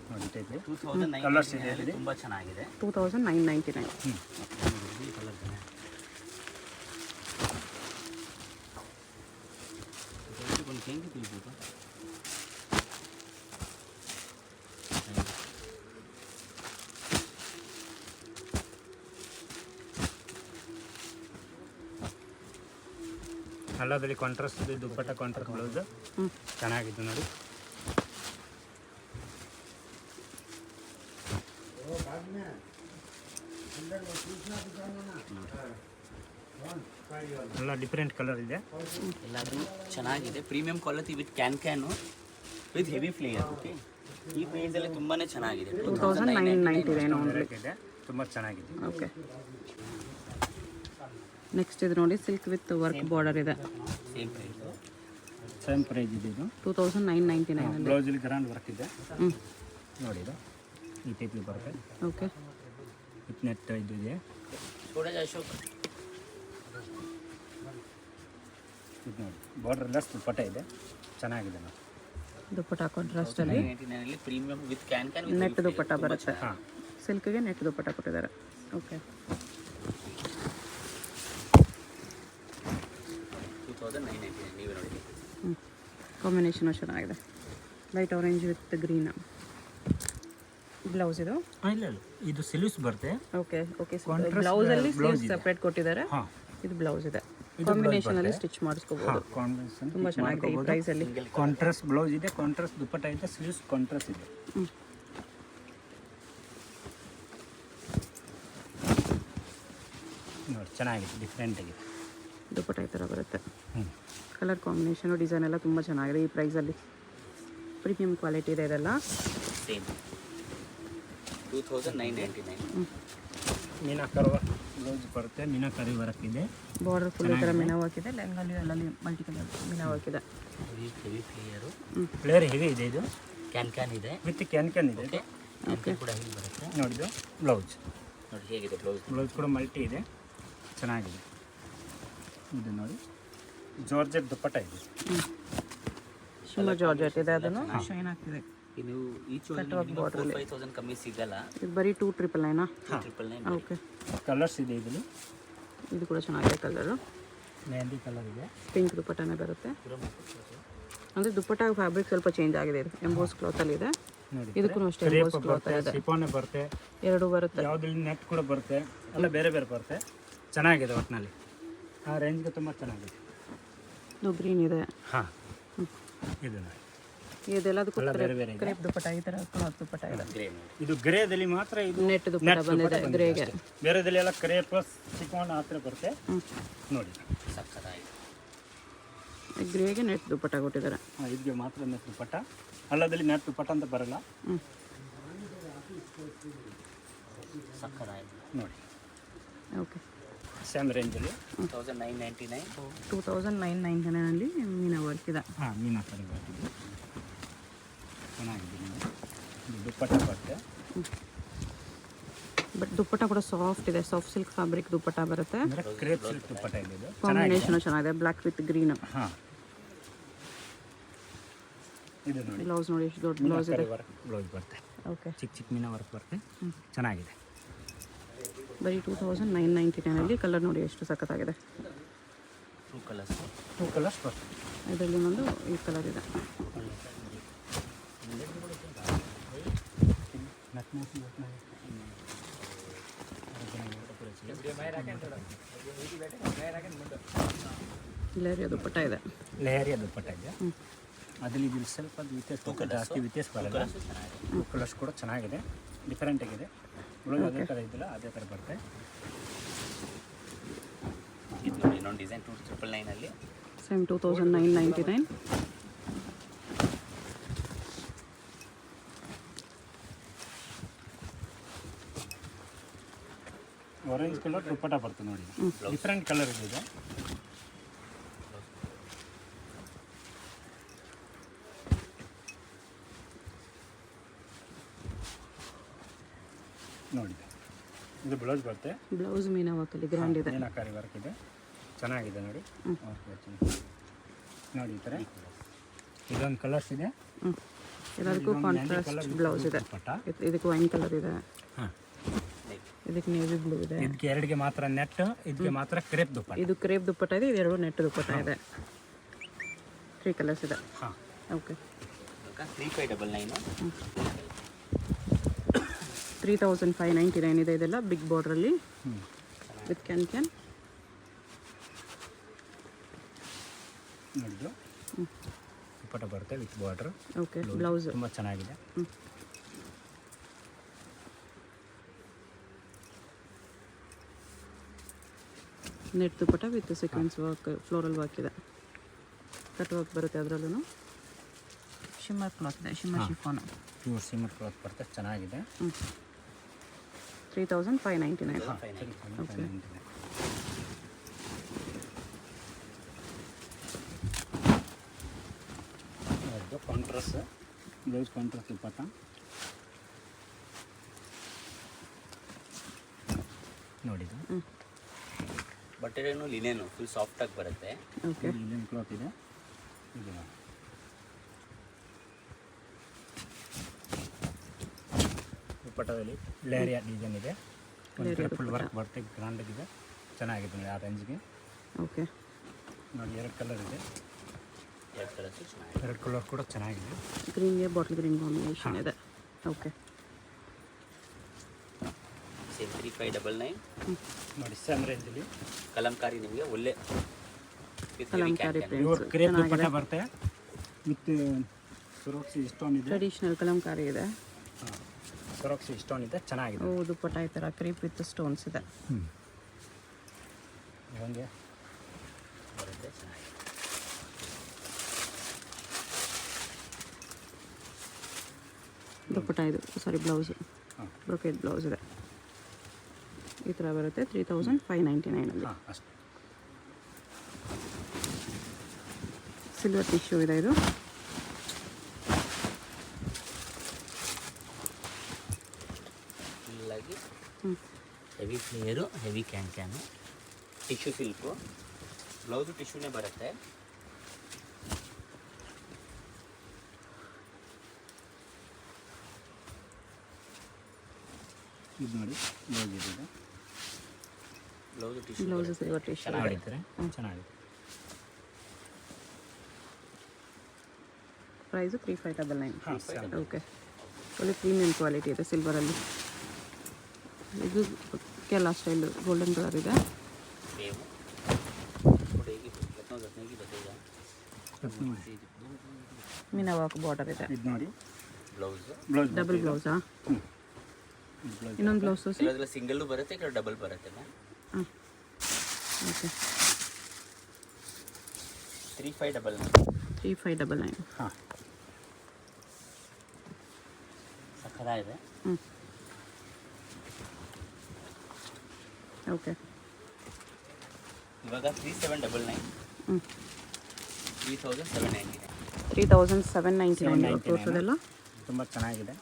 ನೋಡಿ ಟೈಪ್ಲಿ 2099 ಕಲರ್ಸ್ ಇದೆ ಇಲ್ಲಿ. ತುಂಬ ಚೆನ್ನಾಗಿದೆ. 2999. ಈ ಕಲರ್ ಇದೆ. ಒಂದು ಹೆಂಗೆ ತಿಳಿಬೋದು? ಹಳ್ಳದಲ್ಲಿ ಕಾಂಟ್ರಾಸ್ಟ್ ಇದೆ, ದುಪ್ಪಟ್ಟ ಕಾಂಟ್ರಾಸ್ಟ್ ಬ್ಲೌಸ್ ಚೆನ್ನಾಗಿದೆ ನೋಡಿ. ಎಲ್ಲ ಡಿಫ್ರೆಂಟ್ ಕಲರ್ ಇದೆ. ಎಲ್ಲಾದ್ರೂ ಚೆನ್ನಾಗಿದೆ. Premium quality with can with heavy flare. Okay, ಈ ಪ್ರೈಸಲ್ಲಿ ತುಂಬಾ ಚೆನ್ನಾಗಿದೆ. 2999 ಓನ್ಲಿ. ಇದೆ, ತುಂಬ ಚೆನ್ನಾಗಿದೆ. ಓಕೆ, ನೆಕ್ಸ್ಟ್ ಇದು ನೋಡಿ ಸಿಲ್ಕ್ ವಿತ್ ವರ್ಕ್ ಬಾರ್ಡರ್ ಇದೆ. Same price. ಸೇಮ್ ಪ್ರೈಸ್ ಇದೆ. ಇದು 2999 ಬ್ಲೌಸಲ್ಲಿ ಗ್ರ್ಯಾಂಡ್ ವರ್ಕ್ ಇದೆ ನೋಡಿ. ಇದು ಈ ಟೈಪ್ ಬರುತ್ತೆ. ಓಕೆ, ವಿತ್ ನೆಟ್ ಇದು ಇದೆ. ಸೂರಜ್ ಅಶೋಕ್ ಇದು ನೋಡಿ, ಬಾರ್ಡರ್ ಲೆಸ್ ದುಪ್ಪಟ್ಟ ಇದೆ, ಚೆನ್ನಾಗಿದೆ ನೋಡಿ. ದುಪ್ಪಟ್ಟ ಕಾಂಟ್ರಾಸ್ಟಲ್ಲಿ 99 ಪ್ರೀಮಿಯಂ ವಿತ್ ಕ್ಯಾನ್ ನೆಟ್ ದುಪ್ಪಟ್ಟ ಬರುತ್ತೆ. ಹಾಂ, ಸಿಲ್ಕ್ಗೆ ನೆಟ್ ದುಪ್ಪಟ್ಟ ಕೊಟ್ಟಿದ್ದಾರೆ. ಓಕೆ, 2999 ನೀವೇ ನೋಡಿ. ಕಾಂಬಿನೇಷನು ಚೆನ್ನಾಗಿದೆ. Light orange with green blouse ಇದು. ಇಲ್ಲ ಇಲ್ಲ, ಇದು ಸಿಲ್ಯೂಸ್ ಬರುತ್ತೆ. ಓಕೆ ಓಕೆ, ಬ್ಲೌಸಲ್ಲಿ ಸ್ಲೀವ್ಸ್ ಸಪ್ರೇಟ್ ಕೊಟ್ಟಿದ್ದಾರೆ. ಹಾಂ, ಇದು ಬ್ಲೌಸ್ ಇದೆ. ಕಾಂಬಿನೇಷನಲ್ಲಿ ಸ್ಟಿಚ್ ಮಾಡಿಸ್ಕೋಬೋದು. ಕಾಂಬಿನೇಷನ್ ತುಂಬ ಚೆನ್ನಾಗಿದೆ ಈ ಪ್ರೈಸಲ್ಲಿ. ಕಾಂಟ್ರಾಸ್ಟ್ ಬ್ಲೌಸ್ ಇದೆ, ಕಾಂಟ್ರಾಸ್ಟ್ ದುಪ್ಪಟ್ಟ ಇದೆ, ಸ್ಲೀವ್ಸ್ ಕಾಂಟ್ರಾಸ್ಟ್ ಇದೆ. ನೋಡಿ ಚೆನ್ನಾಗಿದೆ, ಡಿಫ್ರೆಂಟ್ ಆಗಿದೆ. ದುಪ್ಪಟ್ಟ ಈ ಥರ ಬರುತ್ತೆ. ಹ್ಞೂ, ಕಲರ್ ಕಾಂಬಿನೇಷನು ಡಿಸೈನ್ ಎಲ್ಲ ತುಂಬ ಚೆನ್ನಾಗಿದೆ ಈ ಪ್ರೈಸಲ್ಲಿ. ಪ್ರೀಮಿಯಂ ಕ್ವಾಲಿಟಿ ಇದೆ ಇದೆಲ್ಲ. ಸೇಮ್ 2999. ಮೀನಾಕರಿ ಬ್ಲೌಸ್ ಬರುತ್ತೆ, ಮೀನಾಕರಿ ವರ್ಕ್ ಇದೆ. ಬಾರ್ಡರ್ ಫುಲ್ ಈ ಥರ ಮೀನಾ ಹಾಕಿದೆ. ಲೆಹಂಗಲ್ಲಿ ಎಲ್ಲಲ್ಲಿ ಮಲ್ಟಿ ಕಲರ್ ಮೀನಾ ಹಾಕಿದೆ. ಹೆವಿ ಫ್ಲೇಯರು. ಫ್ಲೇರ್ ಹೆವಿ ಇದೆ. ಇದು ಕ್ಯಾನ್ ಇದೆ ವಿತ್ ಕ್ಯಾನ್ ಇದೆ. ಓಕೆ, ಕೂಡ ಹೆವಿ ಬರುತ್ತೆ. ನೋಡಿದ್ದು ಬ್ಲೌಸ್ ನೋಡಿ ಹೇಗಿದೆ ಬ್ಲೌಸ್ ಕೂಡ ಮಲ್ಟಿ ಇದೆ, ಚೆನ್ನಾಗಿದೆ. ಇದು ನೋಡಿ, ಜಾರ್ಜೆಟ್ ದುಪ್ಪಟ್ಟ ಇದೆ. ತುಂಬ ಜಾರ್ಜೆಟ್ ಇದೆ, ಅದನ್ನು ಶೈನ್ ಆಗ್ತಿದೆ. ಇದು ಈಚ್ 4-5,000 ಕಮ್ಮಿ ಸಿಗಲ್ಲ. ಇದು ಬರೀ 299. 999. ಓಕೆ, ಕಲರ್ಸ್ ಇದೆ. ಇದರಲ್ಲಿ ಇದು ಕೂಡ ಚೆನ್ನಾಗಿದೆ ಕಲರು. ಮೆಹಂದಿ ಕಲರ್ ಇದೆ. ಪಿಂಕ್ ದುಪ್ಪಟ್ಟನೇ ಬರುತ್ತೆ. ಅಂದರೆ ದುಪ್ಪಟ್ಟ ಫ್ಯಾಬ್ರಿಕ್ ಸ್ವಲ್ಪ ಚೇಂಜ್ ಆಗಿದೆ. ಇದು ಎಂಬೋಸ್ ಕ್ಲಾತಲ್ಲಿ ಇದೆ. ನೋಡಿ, ಇದಕ್ಕೂ ಅಷ್ಟೇ ಎಂಬೋಸ್ ಕ್ಲಾತ್ ಇದೆ. ಸಿಫಾನೆ ಬರುತ್ತೆ, ಎರಡು ಬರುತ್ತೆ. ಯಾವುದ್ರಲ್ಲಿ ನೆಟ್ ಕೂಡ ಬರುತ್ತೆ, ಎಲ್ಲ ಬೇರೆ ಬೇರೆ ಬರುತ್ತೆ. ಚೆನ್ನಾಗಿದೆ ಒಟ್ಟಿನಲ್ಲಿ, ಆ ರೇಂಜ್ಗೆ ತುಂಬ ಚೆನ್ನಾಗಿದೆ. ಇದು ಗ್ರೀನ್ ಇದೆ. ಹಾಂ, ಇದು ನೋಡಿ, ಇದೆಲ್ಲದಕ್ಕೂ ಬೇರೆ ಬೇರೆ ಇದೆ. ಕ್ರೇಪ್ ದುಪ್ಪಟ್ಟ ಈ ಥರ ಕ್ಲಾತ್ ದುಪ್ಪಟ್ಟ ಇದೆ. ಗ್ರೇ ಇದು ಗ್ರೇದಲ್ಲಿ ಮಾತ್ರ ಇದು ನೆಟ್ ದುಪ್ಪಟ್ಟ ಬಂದಿದೆ ಗ್ರೇಗೆ. ಬೇರೆದಲ್ಲಿ ಎಲ್ಲ ಕ್ರೇಪ್ ಸಿಫಾನ್ ಆ ಥರ ಬರುತ್ತೆ ನೋಡಿ. ಸಕ್ಕತ್ತಾಗಿದೆ. ಗ್ರೇಗೆ ನೆಟ್ ದುಪ್ಪಟ್ಟ ಕೊಟ್ಟಿದ್ದಾರೆ. ಇದಕ್ಕೆ ಮಾತ್ರ ನೆಟ್ ದುಪ್ಪಟ್ಟ, ಅಲ್ಲದಲ್ಲಿ ನೆಟ್ ದುಪ್ಪಟ್ಟ ಅಂತ ಬರಲ್ಲ. ಸಕ್ಕತ್ತಾಗಿದೆ ನೋಡಿ. ಓಕೆ, ಸೇಮ್ ರೇಂಜಲ್ಲಿ 2999. 2999 ಮೀನಾ ವರ್ಕ್ ಇದೆ. ಹಾಂ, ಮೀನಾಕರಿ ಬರ್ತಿದೆ, ಚೆನ್ನಾಗಿದೆ. ಇದು ದುಪ್ಪಟ್ಟ ಬರುತ್ತೆ. ಬಟ್ ದುಪ್ಪಟ್ಟ ಕೂಡ ಸಾಫ್ಟ್ ಇದೆ. ಸಾಫ್ಟ್ ಸಿಲ್ಕ್ ಫ್ಯಾಬ್ರಿಕ್ ದುಪ್ಪಟ್ಟ ಬರುತ್ತೆ. ಅಂದರೆ ಕ್ರೇಪ್ ಸಿಲ್ಕ್ ದುಪ್ಪಟ್ಟ ಇದೆ. ಇದು ಕಾಂಬಿನೇಷನ್ ಚೆನ್ನಾಗಿದೆ, ಬ್ಲ್ಯಾಕ್ ವಿತ್ ಗ್ರೀನ್. ಹಾಂ, ಇದು ನೋಡಿ, ಬ್ಲೌಸ್ ನೋಡಿ ಎಷ್ಟು ದೊಡ್ಡ ಬ್ಲೌಸ್ ಇದೆ. ವರ್ಕ್ ಬ್ಲೌಸ್ ಬರುತ್ತೆ. ಓಕೆ, ಚಿಕ್ಕ ಚಿಕ್ಕ ಮೀನಾ ವರ್ಕ್ ಬರುತ್ತೆ, ಚೆನ್ನಾಗಿದೆ. ಬರೀ 2999 ಕಲರ್ ನೋಡಿ ಎಷ್ಟು ಸಖತ್ತಾಗಿದೆ. 2 ಕಲರ್ಸ್. 2 ಕಲರ್ಸ್ ಬರುತ್ತೆ. ಇದರಲ್ಲಿ ಒಂದು ಈ ಕಲರ್ ಇದೆ. ಲೇರಿಯ ದುಪ್ಪಟ್ಟ ಇದೆ. ಲೇರಿಯ ದುಪ್ಪಟ್ಟ ಇದೆ. ಅದರಲ್ಲಿ ಇದು ಸ್ವಲ್ಪ ವ್ಯತ್ಯಾಸ, ಜಾಸ್ತಿ ವ್ಯತ್ಯಾಸ ಬರಲ್ಲ. 2 ಕಲರ್ಸ್ ಕೂಡ ಚೆನ್ನಾಗಿದೆ, ಡಿಫರೆಂಟ್ ಆಗಿದೆ. ಬ್ಲೌಸ್ ಅದೇ ಥರ ಇದ್ದಿಲ್ಲ, ಅದೇ ಥರ ಬರುತ್ತೆ. ಇದು ನೋಡಿ ಇನ್ನೊಂದು ಡಿಸೈನ್ 2999 ಸೇಮ್ 2999. ಆರೆಂಜ್ ಕಲರ್ ದುಪ್ಪಟ್ಟ ಬರ್ತದೆ ನೋಡಿ, ಡಿಫರೆಂಟ್ ಕಲರ್ ಇದೆ. ನೋಡಿ, ಇದು ಬ್ಲೌಸ್ ಬರುತ್ತೆ. ಬ್ಲೌಸ್ ಮೀನಾ ವರ್ಕಲ್ಲಿ ಗ್ರ್ಯಾಂಡ್ ಇದೆ. ಮೀನಾಕರಿ ವರ್ಕ್ ಇದೆ, ಚೆನ್ನಾಗಿದೆ ನೋಡಿ. ನೋಡಿ ಈ ಥರ ಇದೊಂದು ಕಲರ್ಸ್ ಇದೆ. ಎಲ್ಲದಕ್ಕೂ ಕಾಂಟ್ರಾಸ್ಟ್ ಬ್ಲೌಸ್ ಇದೆ. ಇದಕ್ಕೆ ವೈನ್ ಕಲರ್ ಇದೆ. ಹಾಂ, ಇದಕ್ಕೆ ನೇವಿ ಬ್ಲೂ ಇದೆ. ಇದಕ್ಕೆ ಎರಡಿಗೆ ಮಾತ್ರ ನೆಟ್, ಇದಕ್ಕೆ ಮಾತ್ರ ಕ್ರೇಪ್ ದುಪ್ಪಟ್ಟ. ಇದು ಕ್ರೇಪ್ ದುಪ್ಪಟ್ಟ ಇದೆ, ಇದು ಎರಡು ನೆಟ್ ದುಪ್ಪಟ್ಟ ಇದೆ. 3 ಕಲರ್ಸ್ ಇದೆ. ಹಾಂ, ಓಕೆ, 3599. 3599 ಇದೆ. ಇದೆಲ್ಲ ಬಿಗ್ ಬಾರ್ಡ್ರಲ್ಲಿ ವಿತ್ ಕ್ಯಾನ್. ನೋಡಿದ್ದು ದುಪ್ಪಟ್ಟ ಬರುತ್ತೆ ವಿತ್ ಬಾರ್ಡ್ರ್. ಓಕೆ ಬ್ಲೌಸ್ ತುಂಬ ಚೆನ್ನಾಗಿದೆ. Net dupatta with sequence work floral work ಇದೆ. ಕಟ್ ವರ್ಕ್ ಬರುತ್ತೆ ಅದರಲ್ಲೂ. ಶಿಮ್ಮರ್ ಕ್ಲಾತ್ ಇದೆ, ಶಿಮ್ಮರ್ ಶಿಫಾನ್. ಪ್ಯೂರ್ ಸಿಮ್ಮರ್ ಕ್ಲಾತ್ ಬರುತ್ತೆ, ಚೆನ್ನಾಗಿದೆ. 3599. ಓಕೆ. ಕಾಂಟ್ರಾಸ್ಟ್ ಬ್ಲೌಸ್ ಕಾಂಟ್ರಾಸ್ಟ್ ದುಪ್ಪಟ್ಟ. ನೋಡಿದ್ದು ಬಟ್ಟೆನೂ ಲಿನೇನು ಫುಲ್ ಸಾಫ್ಟಾಗಿ ಬರುತ್ತೆ. ಓಕೆ ಲಿನನ್ ಕ್ಲಾತ್ ಇದೆ. ಇದು ನೋಡಿ. ದುಪ್ಪಟ್ಟದಲ್ಲಿ ಲೇರಿಯಾ ಡಿಸೈನ್ ಇದೆ. ಒಂದು ಕಡೆ ಫುಲ್ ವರ್ಕ್ ಬರುತ್ತೆ, ಗ್ರ್ಯಾಂಡಾಗಿದೆ, ಚೆನ್ನಾಗಿದೆ ನೋಡಿ ಆ ರೇಂಜ್ಗೆ. ಓಕೆ ನೋಡಿ 2 ಕಲರ್ ಇದೆ. 2 ಕಲರ್ಸ್ ಚೆನ್ನಾಗಿದೆ. 2 ಕಲರ್ ಕೂಡ ಚೆನ್ನಾಗಿದೆ. ಗ್ರೀನ್ಗೆ ಬಾಟಲ್ ಗ್ರೀನ್ ಕಾಂಬಿನೇಷನ್ ಇದೆ. Okay same 3599. ನೋಡಿ ಸೇಮ್ ರೇಂಜಲ್ಲಿ ಕಲಂಕಾರಿ ನಿಮಗೆ ಒಳ್ಳೆ ಕಲಂಕಾರಿ ಇವ್ರ ಪ್ರಿಂಟ್ಸ್ ಕ್ರೇಪ್ ದುಪ್ಪಟ್ಟ ಬರುತ್ತೆ ವಿತ್ ಸೊರಕ್ಸಿ ಸ್ಟೋನ್ ಇದೆ. ಟ್ರೆಡಿಷನಲ್ ಕಲಂಕಾರಿ ಇದೆ. ಸೊರಕ್ಸಿ ಸ್ಟೋನ್ ಇದೆ, ಚೆನ್ನಾಗಿದೆ. ಓ ದುಪ್ಪಟ್ಟ ಈ ಥರ ಕ್ರೀಪ್ ವಿತ್ ಸ್ಟೋನ್ಸ್ ಇದೆ. ಹಂಗೆ ಬರುತ್ತೆ, ಚೆನ್ನಾಗಿದೆ. ದುಪ್ಪಟ್ಟ ಇದು ಸಾರಿ ಬ್ಲೌಸು ಹಾಂ ಬ್ರೊಕೆಟ್ ಬ್ಲೌಸ್ ಇದೆ. ಈ ಥರ ಬರುತ್ತೆ 3599 ಹಾಂ ಅಷ್ಟೇ. ಸಿಲ್ವರ್ ಟಿಶ್ಯೂ ಇದೆ ಇದು. ಫುಲ್ಲಾಗಿ heavy flare, heavy can, tissue silk. Blouse ಟಿಶ್ಯೂನೇ ಬರುತ್ತೆ. ಇದು ನೋಡಿ ಬ್ಲೌಸ್ ಇದೆ. Blouse tissue blouse silver tissue ಚೆನ್ನಾಗಿದೆ, ಚೆನ್ನಾಗಿದೆ. ಪ್ರೈಸು 3599. ಹಾಂ ಸೇಮ್. ಓಕೆ ಒಳ್ಳೆ ಪ್ರೀಮಿಯಂ ಕ್ವಾಲಿಟಿ ಇದೆ ಸಿಲ್ವರಲ್ಲಿ. ಇದು ಕೇರಳ ಸ್ಟೈಲ್ ಗೋಲ್ಡನ್ ಕಲರ್ ಇದೆ. ಸೇಮು ಮೀನಾ ವರ್ಕ್ ಬಾರ್ಡರ್ ಇದೆ. ಇದು ನೋಡಿ ಬ್ಲೌಸು ಬ್ಲೌಸ್ ಡಬಲ್ ಬ್ಲೌಸಾ? ಬ್ಲೌಸ್ ಇನ್ನೊಂದು ಬ್ಲೌಸ್ ತೋರಿಸಿ. ಕೆಲವೊಂದು ಸಿಂಗಲ್ಲು ಬರುತ್ತೆ, ಕೆಲವು ಡಬಲ್ ಬರುತ್ತೆ. ಹಾಂ ಓಕೆ 3599. 3599. ಹಾಂ ಸಕ್ಕತ್ತಾಗಿದೆ. ಓಕೆ ಇವಾಗ 3799. 3799. 3799 ತೋರಿಸೋದೆಲ್ಲ. ತುಂಬ ಚೆನ್ನಾಗಿದೆ.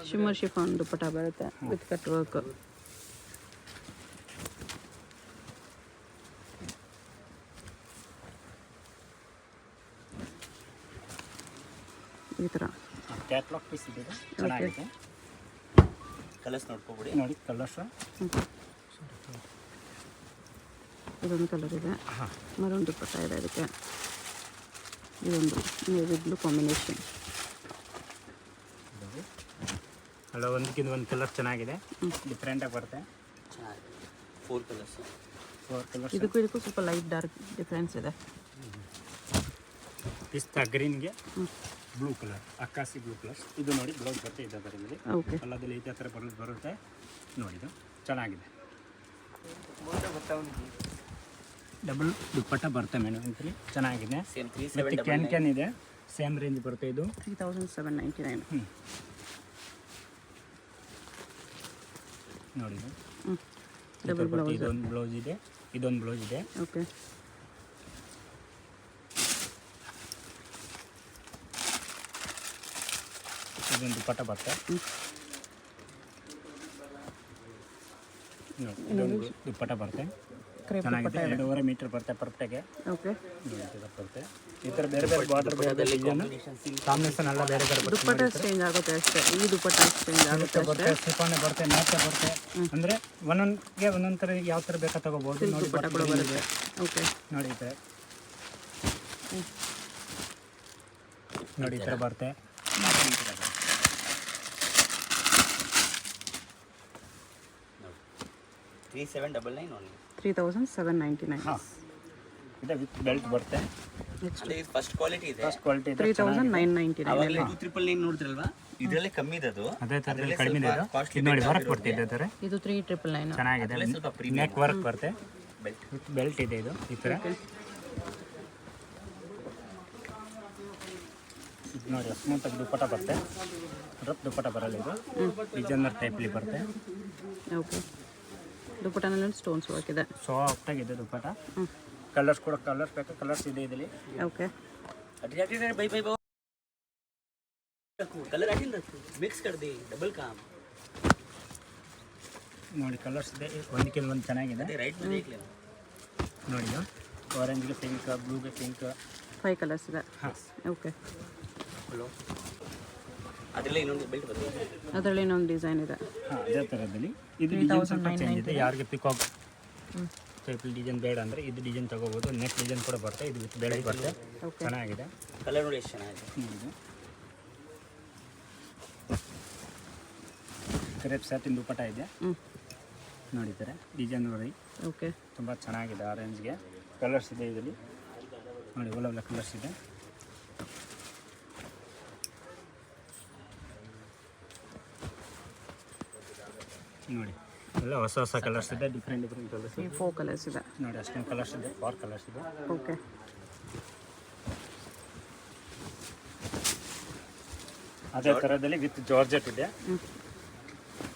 ಶಿಮ್ಮರ್ ಶಿಫಾನ್ ದುಪ್ಪಟ್ಟ ಬರುತ್ತೆ ವಿತ್ ಕಟ್ ವರ್ಕ್. ಈ ಥರ ಕ್ಯಾಟ್ಲಾಗ್ ಪೀಸ್ ಇದೆ, ಚೆನ್ನಾಗಿದೆ. ಕಲರ್ಸ್ ನೋಡ್ಕೊಬಿಡಿ. ನೋಡಿ ಕಲರ್ಸ್ ಇದೊಂದು ಕಲರ್ ಇದೆ. ಹಾಂ ಮರೂನ್ ದುಪ್ಪಟ್ಟ ಇದೆ ಅದಕ್ಕೆ. ಇದೊಂದು ನೇವಿ ಬ್ಲೂ ಕಾಂಬಿನೇಷನ್. ಅಲ್ಲ ಒಂದಕ್ಕಿಂತ ಒಂದು ಕಲರ್ ಚೆನ್ನಾಗಿದೆ, ಡಿಫ್ರೆಂಟಾಗಿ ಬರುತ್ತೆ. ಚೆನ್ನಾಗಿದೆ. 4 ಕಲರ್ಸ್. 4 ಕಲರ್ಸ್. ಇದಕ್ಕೂ ಇದಕ್ಕೂ ಸ್ವಲ್ಪ ಲೈಟ್ ಡಾರ್ಕ್ ಡಿಫ್ರೆನ್ಸ್ ಇದೆ. ಪಿಸ್ತಾ ಗ್ರೀನ್ಗೆ ಬ್ಲೂ ಕಲರ್, ಅಕ್ಕಾಸಿ ಬ್ಲೂ ಕಲರ್. ಇದು ನೋಡಿ ಬ್ಲೌಸ್ ಬರುತ್ತೆ ಇದೆ ಅದರಲ್ಲಿ. ಓಕೆ ಅಲ್ಲದಲ್ಲಿ ಇದೇ ಥರ ಬರುತ್ತೆ ನೋಡಿ. ಇದು ಚೆನ್ನಾಗಿದೆ. ಡಬಲ್ ದುಪ್ಪಟ್ಟ ಬರುತ್ತೆ ಮೇಡಮ್ ಅಂತೇಳಿ, ಚೆನ್ನಾಗಿದೆ. ಸೇಮ್ ಮತ್ತು 3799. ಕ್ಯಾನ್ ಇದೆ, ಸೇಮ್ ರೇಂಜ್ ಬರುತ್ತೆ ಇದು. 3799. ನೋಡಿ ಇದು. Double blouse. ಇದೊಂದು ಬ್ಲೌಸ್ ಇದೆ, ಇದೊಂದು ಬ್ಲೌಸ್ ಇದೆ. ಓಕೆ ಇದೊಂದು ದುಪ್ಪಟ್ಟ ಬರುತ್ತೆ. ನೋಡಿ ಇದೊಂದು ದುಪ್ಪಟ್ಟ ಬರುತ್ತೆ, ಕ್ರೇಪ್ ಚೆನ್ನಾಗಿದೆ. ದುಪ್ಪಟ್ಟ ಇದೆ. 2.5 ಮೀಟರ್ ಬರುತ್ತೆ ಪರ್ಫೆಕ್ಟಾಗಿ. ಓಕೆ ಬರುತ್ತೆ ಈ ಥರ ಬೇರೆ ಬೇರೆ ಬಾರ್ಡರ್ ಬೇರೆ ಡಿಸೈನ್ ಕಾಂಬಿನೇಷನ್ ಎಲ್ಲ ಬೇರೆ ಬೇರೆ ಬರುತ್ತೆ. ದುಪ್ಪಟ್ಟ ಚೇಂಜ್ ಆಗುತ್ತೆ ಅಷ್ಟೇ. ಈ ದುಪ್ಪಟ್ಟ ಚೇಂಜ್ ಆಗುತ್ತೆ ಅಷ್ಟೇ. ಬರುತ್ತೆ, ಸಿಫಾನೆ ಬರುತ್ತೆ, ಮ್ಯಾಚೆ ಬರುತ್ತೆ. ಅಂದರೆ ಒಂದೊಂದಿಗೆ ಒಂದೊಂದು ಥರ ಯಾವ ಥರ ಬೇಕಾ ತಗೋಬೋದು. ನೋಡಿ ದುಪ್ಪಟ್ಟ ಕೂಡ ಬರುತ್ತೆ. ಓಕೆ ನೋಡಿ ಈ ಥರ ನೋಡಿ ಈ ಥರ ಬರುತ್ತೆ. 3799 ಓನ್ಲಿ. 3799. ಹಾಂ ಇದೆ ವಿತ್ ಬೆಲ್ಟ್ ಬರುತ್ತೆ. ಅಂದರೆ ಇದು ಫಸ್ಟ್ ಕ್ವಾಲಿಟಿ ಇದೆ. ಫಸ್ಟ್ ಕ್ವಾಲಿಟಿ ಇದೆ. 3999. ಅವಾಗಲೇ 2999 ನೋಡಿದ್ರಲ್ವಾ, ಇದರಲ್ಲೇ ಕಮ್ಮಿ ಇದೆ ಅದು. ಅದೇ ಥರದಲ್ಲಿ ಕಡಿಮೆ ಇದೆ ಇದು. ಇದು ನೋಡಿ ವರ್ಕ್ ಬರ್ತಿದೆ ಥರ ಇದು 3999. ಚೆನ್ನಾಗಿದೆ. ಸ್ವಲ್ಪ ಪ್ರೀಮಿಯಂ ನೆಕ್ ವರ್ಕ್ ಬರುತ್ತೆ ಬೆಲ್ಟ್. ವಿತ್ ಬೆಲ್ಟ್ ಇದೆ ಇದು ಈ ಥರ. ಇದು ನೋಡಿ ಸ್ಮೂತಾಗಿ ದುಪ್ಪಟ ಬರುತ್ತೆ, ರಫ್ ದುಪ್ಪಟ ಬರಲ್ಲ ಇದು. ಡಿಸೈನರ್ ಟೈಪ್ಲಿ ಬರುತ್ತೆ. ಓಕೆ. ದುಪ್ಪಟ್ಟನಲ್ಲಿ ಸ್ಟೋನ್ಸ್ ವರ್ಕ್ ಇದೆ. ಸಾಫ್ಟಾಗಿದೆ ದುಪ್ಪಟ. ಕಲರ್ಸ್ ಕೂಡ ಕಲರ್ಸ್ ಬೇಕಾ ಕಲರ್ಸ್ ಇದೆ ಇದರಲ್ಲಿ. ಓಕೆ. भाई भाई कलर आके मिक्स कर दे, डबल काम. ನೋಡಿ ಕಲರ್ಸ್ ಇದೆ, ಒಂದಕ್ಕೆ ಒಂದು ಚೆನ್ನಾಗಿದೆ. अरे राइट में देख ले. ನೋಡಿ ಆರೆಂಜ್ಗೆ ಪಿಂಕ್, ಬ್ಲೂಗೆ ಪಿಂಕ್, 5 ಕಲರ್ಸ್ ಇದೆ. ಹಾಂ ಓಕೆ. ಹಲೋ, ಅದರಲ್ಲೇ ಇನ್ನೊಂದು ಬೆಲ್ಟ್ ಬರುತ್ತೆ. ಅದರಲ್ಲಿ ಇನ್ನೊಂದು ಡಿಸೈನ್ ಇದೆ. ಹಾಂ ಅದೇ ಥರದಲ್ಲಿ ಇದು ಡಿಸೈನ್ ಸ್ವಲ್ಪ ಚೇಂಜ್ ಇದೆ. ಯಾರಿಗೆ ಪಿಕಾಕ್ ಟೈಪ್ ಡಿಸೈನ್ ಬೇಡ ಅಂದರೆ ಇದು ಡಿಸೈನ್ ತೊಗೋಬೋದು. ನೆಕ್ ಡಿಸೈನ್ ಕೂಡ ಬರುತ್ತೆ, ಇದು ವಿತ್ ಬೆಲ್ಟ್ ಬರುತ್ತೆ. ಚೆನ್ನಾಗಿದೆ. ಕಲರ್ ನೋಡಿ ಎಷ್ಟು ಚೆನ್ನಾಗಿದೆ. ಇದು ಕ್ರೇಪ್ ಸ್ಯಾಟಿನ್ ದುಪ್ಪಟ ಇದೆ. ನೋಡಿದ್ದಾರೆ ಡಿಸೈನ್ ನೋಡಿ. ಓಕೆ. ತುಂಬ ಚೆನ್ನಾಗಿದೆ. ಆರೆಂಜ್ಗೆ ಕಲರ್ಸ್ ಇದೆ ಇದರಲ್ಲಿ. ನೋಡಿ ಒಳ್ಳೆ ಕಲರ್ಸ್ ಇದೆ. ನೋಡಿ ಎಲ್ಲ ಹೊಸ ಹೊಸ ಕಲರ್ಸ್ ಇದೆ, ಡಿಫ್ರೆಂಟ್ ಕಲರ್ಸ್. 4 ಕಲರ್ಸ್ ಇದೆ. ನೋಡಿ ಅಷ್ಟೊಂದು ಕಲರ್ಸ್ ಇದೆ, 4 ಕಲರ್ಸ್ ಇದೆ. ಓಕೆ. ಅದೇ ಥರದಲ್ಲಿ ವಿತ್ ಜಾರ್ಜೆಟ್ ಇದೆ.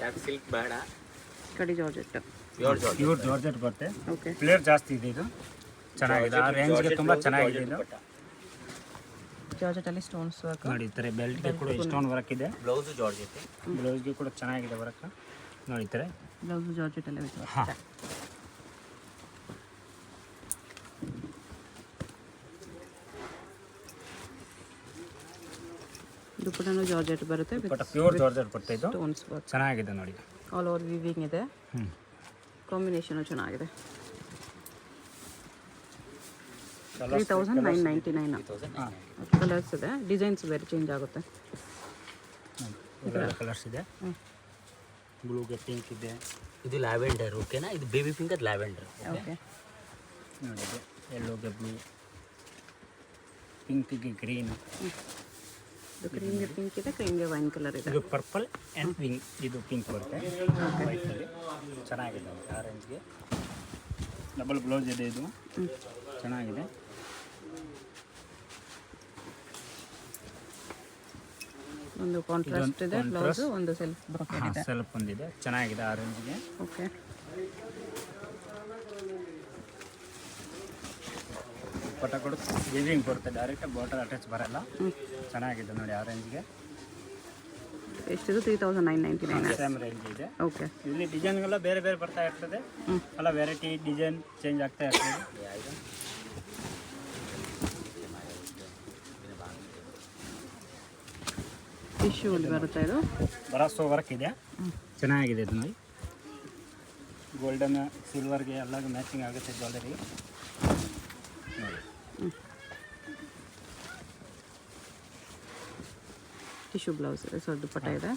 ಯಾಕೆ ಸಿಲ್ಕ್ ಬೇಡ, ಕಡಿ georgette. Pure georgette. Pure georgette ಬರುತ್ತೆ. ಓಕೆ. ಫ್ಲೇರ್ ಜಾಸ್ತಿ ಇದೆ ಇದು. ಚೆನ್ನಾಗಿದೆ. ಆ ರೇಂಜ್ಗೆ ತುಂಬ ಚೆನ್ನಾಗಿದೆ ಇದು. ಜಾರ್ಜೆಟಲ್ಲಿ ಸ್ಟೋನ್ಸ್ ವರ್ಕ್. ನೋಡಿ ಈ ಥರ ಬೆಲ್ಟ್ಗೆ ಕೂಡ ಸ್ಟೋನ್ ವರ್ಕ್ ಇದೆ. ಬ್ಲೌಸು ಜಾರ್ಜ್ ಐತೆ. ಬ್ಲೌಸ್ಗೆ ಕೂಡ ಚೆನ್ನಾಗಿದೆ ವರ್ಕ್. ನೋಡಿ ಈ ಥರ. ಬ್ಲೌಸ್ ಜಾರ್ಜೆಟಲ್ಲೇ ವಿತ್ ವರ್ಕ್. ಹಾಂ ದುಪ್ಪಟ್ಟನು ಜಾರ್ಜೆಟ್ ಬರುತ್ತೆ. ಬಟ್ ಪ್ಯೂರ್ ಜಾರ್ಜೆಟ್ ಬರುತ್ತೆ ಇದು. Stones work. ಚೆನ್ನಾಗಿದೆ ನೋಡಿ. ಆಲ್ ಓವರ್ ವಿವಿಂಗ್ ಇದೆ. ಕಾಂಬಿನೇಷನು ಚೆನ್ನಾಗಿದೆ. 3999. ಹಾಂ ಕಲರ್ಸ್ ಇದೆ, ಡಿಸೈನ್ಸ್ ಬೇರೆ ಚೇಂಜ್ ಆಗುತ್ತೆ. ಕಲರ್ಸ್ ಇದೆ. ಬ್ಲೂಗೆ ಪಿಂಕ್ ಇದೆ. ಇದು ಲ್ಯಾವೆಂಡರ್, ಓಕೆನಾ? ಇದು ಬೇಬಿ ಪಿಂಕ್, ಅದು ಲ್ಯಾವೆಂಡರ್. ಓಕೆ. ನೋಡಿ ಇದು ಯೆಲ್ಲೋಗೆ ಬ್ಲೂ, ಪಿಂಕ್ಗೆ ಗ್ರೀನ್, ಇದು ಕ್ರೀಮ್ಗೆ ಪಿಂಕ್ ಇದೆ, ಕ್ರೀಮ್ಗೆ ವೈನ್ ಕಲರ್ ಇದೆ. ಇದು ಪರ್ಪಲ್ ಆ್ಯಂಡ್ ಪಿಂಕ್. ಇದು ಪಿಂಕ್ ಬರುತ್ತೆ ವೈಟಲ್ಲಿ. ಚೆನ್ನಾಗಿದೆ. ಆರೆಂಜ್ಗೆ ಡಬಲ್ ಬ್ಲೌಸ್ ಇದೆ ಇದು. ಚೆನ್ನಾಗಿದೆ. ಒಂದು ಕಾಂಟ್ರಾಸ್ಟ್ ಇದೆ ಬ್ಲೌಸ್, ಒಂದು ಸೆಲ್ಫ್ ಬ್ರೊಕೆಟ್ ಇದೆ. ಸೆಲ್ಫ್ ಒಂದಿದೆ. ಚೆನ್ನಾಗಿದೆ ಆರೆಂಜ್ಗೆ. ಓಕೆ. ಪಟ ಕೂಡ ವಿವಿಂಗ್ ಬರುತ್ತೆ, ಡೈರೆಕ್ಟ್ ಬಾಟಲ್ ಅಟ್ಯಾಚ್ ಬರಲ್ಲ. ಚೆನ್ನಾಗಿದೆ ನೋಡಿ ಆರೆಂಜ್ಗೆ. ಎಷ್ಟಿದು? 3999. ಸೇಮ್ ರೇಂಜ್ ಇದೆ. ಓಕೆ. ಇಲ್ಲಿ ಡಿಸೈನ್ಗೆಲ್ಲ ಬೇರೆ ಬೇರೆ ಬರ್ತಾ ಇರ್ತದೆ. ಎಲ್ಲ ವೆರೈಟಿ ಡಿಸೈನ್ ಚೇಂಜ್ ಆಗ್ತಾ ಇರ್ತದೆ. ಟಿಶ್ಯೂ ಅಲ್ಲಿ ಬರುತ್ತೆ ಇದು. ಬರಾಸೋ ವರ್ಕ್ ಇದೆ. ಚೆನ್ನಾಗಿದೆ ಇದು ನೋಡಿ. ಗೋಲ್ಡನ್ ಸಿಲ್ವರ್ಗೆ ಎಲ್ಲರಿಗೂ ಮ್ಯಾಚಿಂಗ್ ಆಗುತ್ತೆ ಜ್ಯುವೆಲ್ಲರಿ. ನೋಡಿ ಟಿಶ್ಯೂ ಬ್ಲೌಸ್ ಇದೆ, ಸೊ ದುಪ್ಪಟ್ಟ ಇದೆ.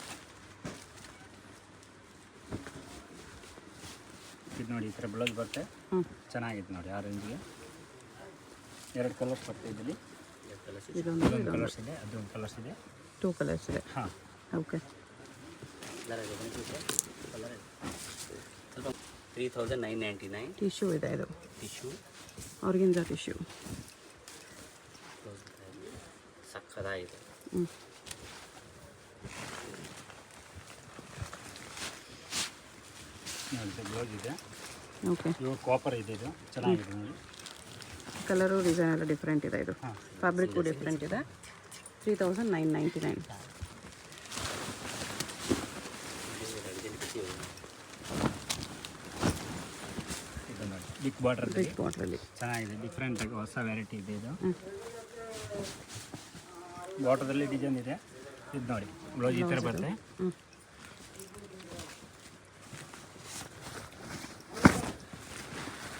ಇದು ನೋಡಿ ಈ ಥರ ಬ್ಲೌಸ್ ಬರುತ್ತೆ. ಚೆನ್ನಾಗಿದೆ ನೋಡಿ ಆರೆಂಜ್ಗೆ. 2 ಕಲರ್ಸ್ ಬರುತ್ತೆ ಇದರಲ್ಲಿ. ಇದೊಂದು ಇದೊಂದು ಕಲರ್ಸ್ ಇದೆ, ಅದೊಂದು ಕಲರ್ಸ್ ಇದೆ. 2 ಕಲರ್ಸ್ ಇದೆ. ಹಾಂ ಓಕೆ. ಸ್ವಲ್ಪ 3999. ಟಿಶ್ಯೂ ಇದೆ ಇದು. Tissue, organza tissue. ಸಕ್ಕದಾಗಿದೆ. ನೋಡಿ ಬ್ಲೌಸ್ ಇದೆ. ಓಕೆ. ಇವು ಕಾಪರ್ ಇದೆ. ಇದು ಚೆನ್ನಾಗಿದೆ ನೋಡಿ. ಕಲರು ಡಿಸೈನ್ ಎಲ್ಲ ಡಿಫ್ರೆಂಟ್ ಇದೆ. ಇದು ಹಾಂ ಫ್ಯಾಬ್ರಿಕ್ಕು ಡಿಫ್ರೆಂಟ್ ಇದೆ. 3999. ಇದು ನೋಡಿ ಬಿಗ್ ಬಾರ್ಡರ್ ಬಿಗ್ ಬಾಟ್ರಲ್ಲಿ ಚೆನ್ನಾಗಿದೆ. ಡಿಫ್ರೆಂಟಾಗಿ ಹೊಸ ವೆರೈಟಿ ಇದೆ ಇದು. ಬಾರ್ಡರ್ದಲ್ಲಿ ಡಿಸೈನ್ ಇದೆ. ಇದು ನೋಡಿ ಬ್ಲೌಸ್ ಈ ಥರ ಬರುತ್ತೆ.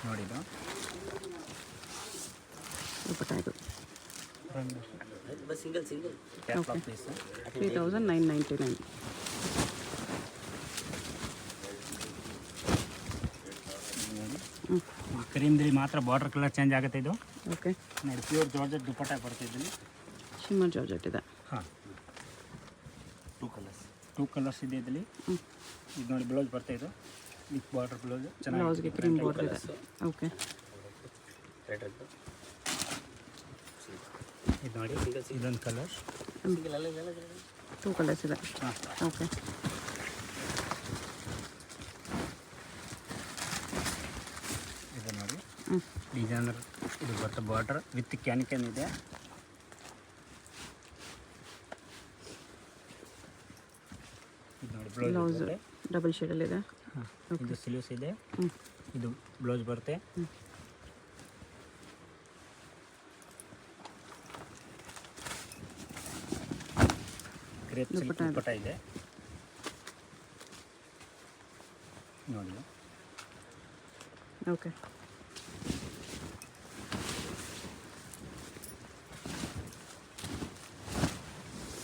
ನೋಡಿ ಇದು ದುಪ್ಪಟ್ಟ ಇದು. Single single catalogue piece. 3999. ಕ್ರೀಮ್ದಲ್ಲಿ ಮಾತ್ರ ಬಾರ್ಡರ್ ಕಲರ್ ಚೇಂಜ್ ಆಗುತ್ತೆ ಇದು. ಓಕೆ. ನೋಡಿ ಪ್ಯೂರ್ ಜಾರ್ಜೆಟ್ ದುಪ್ಪಟ್ಟ ಬರ್ತಿದ್ದೀನಿ. ಶಿಮ್ಮರ್ ಜಾರ್ಜೆಟ್ ಇದೆ. ಹಾಂ, 2 ಕಲರ್ಸ್. 2 ಕಲರ್ಸ್ ಇದೆ ಇದರಲ್ಲಿ. ಇದು ನೋಡಿ ಬ್ಲೌಸ್ ಬರ್ತಾ ಇದು ವಿತ್ ಬಾರ್ಡರ್ ಬ್ಲೌಸ್ ಬ್ಲೌಸ್ಗೆ ಕ್ರೀಮ್ ಬಾರ್ಡರ್ ಇದೆ. ಓಕೆ. ರೆಡ್ ರೆಡ್ ಇದು ನೋಡಿ ಇದೊಂದು ಕಲರ್. ಸಿಂಗಲ್ ಅಲ್ಲ 2 ಕಲರ್ಸ್ ಇದೆ. ಹಾಂ, ಓಕೆ. ಇದು ನೋಡಿ ಡಿಸೈನರ್ ಇದು ಬರುತ್ತೆ ಬಾರ್ಡರ್ ವಿತ್ ಕ್ಯಾನ್ ಇದೆ. ಇದು ನೋಡಿ ಬ್ಲೌಸ್ ಬ್ಲೌಸ್ ಬರುತ್ತೆ. ಡಬಲ್ ಶೇಡಲ್ಲಿ ಇದೆ. ಹಾಂ, ಇದು ಸ್ಲೀವ್ಸ್ ಇದೆ. ಹ್ಞೂ. ಇದು ಬ್ಲೌಸ್ ಬರುತ್ತೆ. ಕ್ರೇಪ್ ಸಿಲ್ಕ್ ದುಪ್ಪಟ್ಟ ಇದೆ ನೋಡಿ. ಓಕೆ.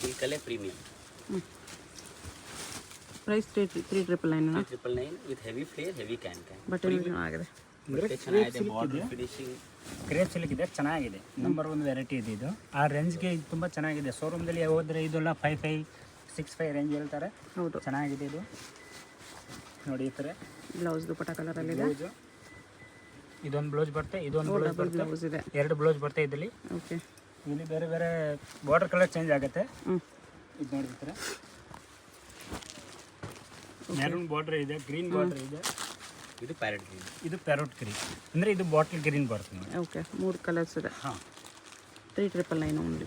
ಸಿಲ್ಕಲ್ಲೇ premium. Price 3,999 399 with heavy flare, heavy can. ಬಟ್ಟೆ ಚೆನ್ನಾಗಿದೆ. ಚೆನ್ನಾಗಿದೆ. ಬಾರ್ಡರ್ ಫಿನಿಶಿಂಗ್ ಕ್ರೇಪ್ ಸಿಲ್ಕ್ ಇದೆ, ಚೆನ್ನಾಗಿದೆ. ನಂಬರ್ 1 ವೆರೈಟಿ ಇದೆ ಇದು. ಆ ರೇಂಜ್ಗೆ ತುಂಬ ಚೆನ್ನಾಗಿದೆ. ಶೋರೂಮ್ದಲ್ಲಿ ಹೋದರೆ ಇದೆಲ್ಲ 5,500, 6,500 ರೇಂಜ್ ಹೇಳ್ತಾರೆ. ಹೌದು. ಚೆನ್ನಾಗಿದೆ ಇದು ನೋಡಿ. ಈ ಥರ ಬ್ಲೌಸ್ ದುಪ್ಪಟ್ಟ ಕಲರಲ್ಲಿದೆ. ಬ್ಲೌಸು ಇದೊಂದು ಬ್ಲೌಸ್ ಬರುತ್ತೆ, ಇದೊಂದು ಬ್ಲೌಸ್ ಡಬಲ್ ಬರುತ್ತೆ, ಬ್ಲೌಸ್ ಇದೆ. 2 ಬ್ಲೌಸ್ ಬರುತ್ತೆ ಇದರಲ್ಲಿ. ಓಕೆ. ಇಲ್ಲಿ ಬೇರೆ ಬೇರೆ ಬಾರ್ಡರ್ ಕಲರ್ ಚೇಂಜ್ ಆಗುತ್ತೆ. ಹ್ಞೂ. ಇದು ನೋಡಿ ಈ ಥರ ಮೆರೂನ್ ಬಾರ್ಡರ್ ಇದೆ, ಗ್ರೀನ್ ಬಾರ್ಡರ್ ಇದೆ. ಇದು ಪ್ಯಾರೆಟ್ ಗ್ರೀನ್. ಇದು ಪ್ಯಾರೋಟ್ ಗ್ರೀನ್ ಅಂದರೆ ಇದು ಬಾಟಲ್ ಗ್ರೀನ್ ಬರುತ್ತೆ ನೋಡಿ. ಓಕೆ. 3 ಕಲರ್ಸ್ ಇದೆ. ಹಾಂ, 3,999 ಓನ್ಲಿ.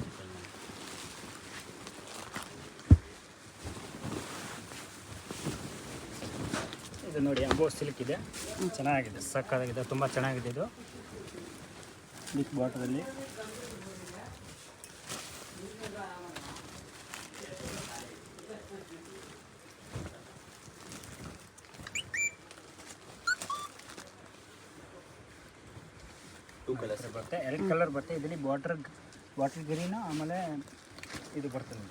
ಇದು ನೋಡಿ ಅಂಬೋ ಸಿಲ್ಕ್ ಇದೆ, ಚೆನ್ನಾಗಿದೆ, ಸಕ್ಕತ್ತಾಗಿದೆ, ತುಂಬ ಚೆನ್ನಾಗಿದೆ ಇದು. ವಿತ್ ಬಾಟದಲ್ಲಿ ಬರುತ್ತೆ. 2 ಕಲರ್ ಬರುತ್ತೆ ಇದರಲ್ಲಿ. ಬಾಟಲ್ ಗ್ರೀನು ಆಮೇಲೆ ಇದು ಬರ್ತದೆ.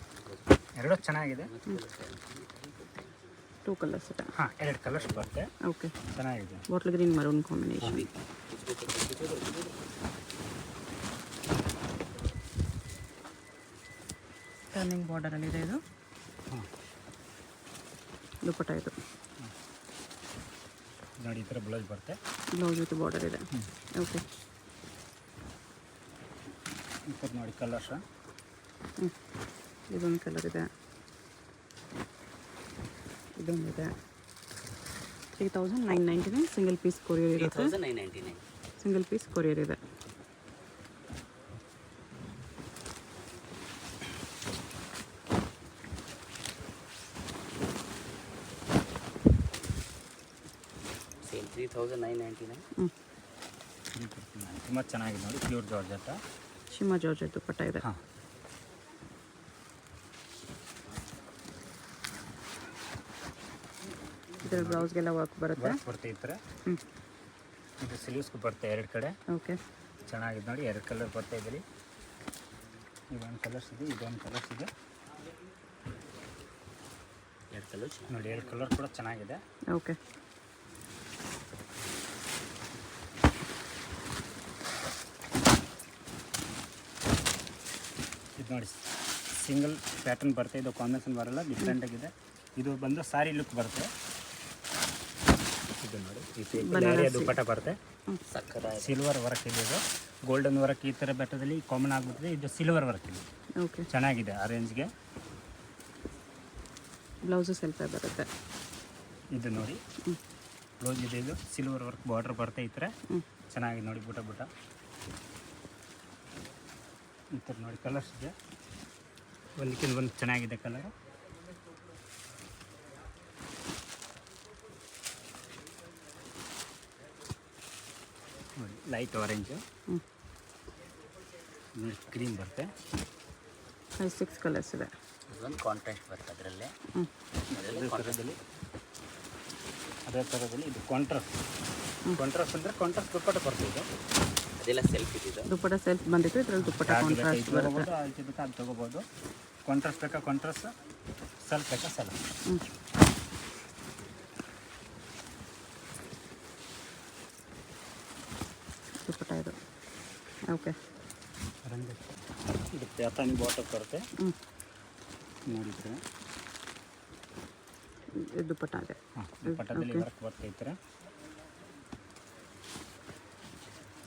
2 ಚೆನ್ನಾಗಿದೆ. 2 ಕಲರ್ಸ್ ಇದೆ. ಹಾಂ, 2 ಕಲರ್ಸ್ ಬರುತ್ತೆ. ಓಕೆ. ಚೆನ್ನಾಗಿದೆ. Bottle green maroon combination. Turning ಬಾರ್ಡರಲ್ಲಿದೆ ಇದು. ಹಾಂ, ದುಪ್ಪಟ್ಟ ಇದು. ನೋಡಿ ಈ ಥರ ಬ್ಲೌಸ್ ಬರುತ್ತೆ. ಬ್ಲೌಸ್ ವಿತ್ ಬಾರ್ಡರ್ ಇದೆ. ಓಕೆ. ಈ ಥರ ನೋಡಿ ಕಲರ್ಸ್. ಇದೊಂದು ಕಲರ್ ಇದೆ, ಇದೊಂದಿದೆ. 3,999 ಸಿಂಗಲ್ ಪೀಸ್ ಕೊರಿಯರ್ ಇರುತ್ತೆ. 3,999. ಸಿಂಗಲ್ ಪೀಸ್ ಕೊರಿಯರ್ ಇದೆ. ಸೇಮ್ 3,999. ತುಂಬ ಚೆನ್ನಾಗಿದೆ ನೋಡಿ. Pure georgette. Shimmer georgette dupatta ಇದೆ. ಹಾಂ, ಇದರ ಬ್ಲೌಸ್ಗೆಲ್ಲ ವರ್ಕ್ ಬರುತ್ತೆ. ಬರುತ್ತೆ ಈ ಥರ. ಹ್ಞೂ. ಇದು ಸ್ಲೀವ್ಸ್ಗೂ ಬರುತ್ತೆ 2 ಕಡೆ. ಓಕೆ. ಚೆನ್ನಾಗಿದೆ ನೋಡಿ. 2 ಕಲರ್ ಬರ್ತಾ ಇದ್ದೀರಿ. ಇದೊಂದು ಕಲರ್ಸ್ ಇದೆ, ಇದೊಂದು ಕಲರ್ಸ್ ಇದೆ 2 ಕಲರ್ಸ್ ನೋಡಿ. 2 ಕಲರ್ ಕೂಡ ಚೆನ್ನಾಗಿದೆ. ಓಕೆ. ಇದು ನೋಡಿ ಸಿಂಗಲ್ ಪ್ಯಾಟರ್ನ್ ಬರುತ್ತೆ. ಇದು ಕಾಂಬಿನೇಷನ್ ಬರಲ್ಲ, ಡಿಫ್ರೆಂಟ್ ಆಗಿದೆ. ಇದು ಬಂದು ಸಾರಿ ಲುಕ್ ಬರುತ್ತೆ. ಇದು ನೋಡಿ ಈ ದುಪ್ಪಟ್ಟ ಬರುತ್ತೆ. ಸಕ್ಕತ್ತಾಗಿದೆ. ಸಿಲ್ವರ್ ವರ್ಕ್ ಇದೆ. ಇದು ಗೋಲ್ಡನ್ ವರ್ಕ್ ಈ ಥರ ಬೆಟ್ಟದಲ್ಲಿ ಕಾಮನ್ ಆಗಿಬಿಟ್ಟಿದೆ. ಇದು ಸಿಲ್ವರ್ ವರ್ಕ್ ಇದೆ. ಓಕೆ. ಚೆನ್ನಾಗಿದೆ ಆ ರೇಂಜ್ಗೆ. ಬ್ಲೌಸು ಸೆಲ್ಫೇ ಬರುತ್ತೆ. ಇದು ನೋಡಿ ಬ್ಲೌಸ್ ಇದೆ. ಇದು ಸಿಲ್ವರ್ ವರ್ಕ್ ಬಾರ್ಡರ್ ಬರುತ್ತೆ ಈ ಥರ. ಚೆನ್ನಾಗಿದೆ ನೋಡಿ. ಬುಟ್ಟ ಬುಟ್ಟ ಈ ಥರ ನೋಡಿ ಕಲರ್ಸ್ ಇದೆ. ಒಂದಕ್ಕಿಂತ ಒಂದು ಚೆನ್ನಾಗಿದೆ ಕಲರ್. ನೋಡಿ ಲೈಟ್ ಆರೆಂಜು, ಗ್ರೀನ್ ಬರುತ್ತೆ. 6 ಕಲರ್ಸ್ ಇದೆ. ಇದೊಂದು ಕಾಂಟ್ರಾಸ್ಟ್ ಬರುತ್ತೆ ಅದರಲ್ಲೇ. ಅದೇ ಥರದಲ್ಲಿ ಇದು ಕಾಂಟ್ರಾಸ್ಟ್ ಅಂದರೆ ಕಾಂಟ್ರಾಸ್ಟ್ ದುಪ್ಪಟ್ಟ ಬರ್ತದೆ. ಇದು ಅದೆಲ್ಲ ಸೆಲ್ಫ್ ಇದೆ. ದುಪ್ಪಟ್ಟ ಸೆಲ್ಫ್ ಬಂದಿತ್ತು. ಇದರಲ್ಲಿ ದುಪ್ಪಟ್ಟ ಕಾಂಟ್ರಾಸ್ಟ್ ಬರುತ್ತೆ. ಅದಕ್ಕೆ ಬೇಕಾ ಅದು ತೊಗೋಬೋದು. ಕಾಂಟ್ರಾಸ್ಟ್ ಬೇಕಾ ಕಾಂಟ್ರಾಸ್ಟ್, ಸೆಲ್ಫ್ ಬೇಕಾ ಸೆಲ್ಫ್. ಹ್ಞೂ. ಓಕೆ. ರಂಗ ಇದು ಪ್ಯಾತಾನಿ ಬಾಟಮ್ ಬರುತ್ತೆ ಹ್ಞೂ. ನೋಡಿದ್ರೆ ಇದು ದುಪ್ಪಟ್ಟ ಇದೆ. ಹಾಂ ದುಪ್ಪಟ್ಟದಲ್ಲಿ ವರ್ಕ್ ಬರ್ತೈತೆ.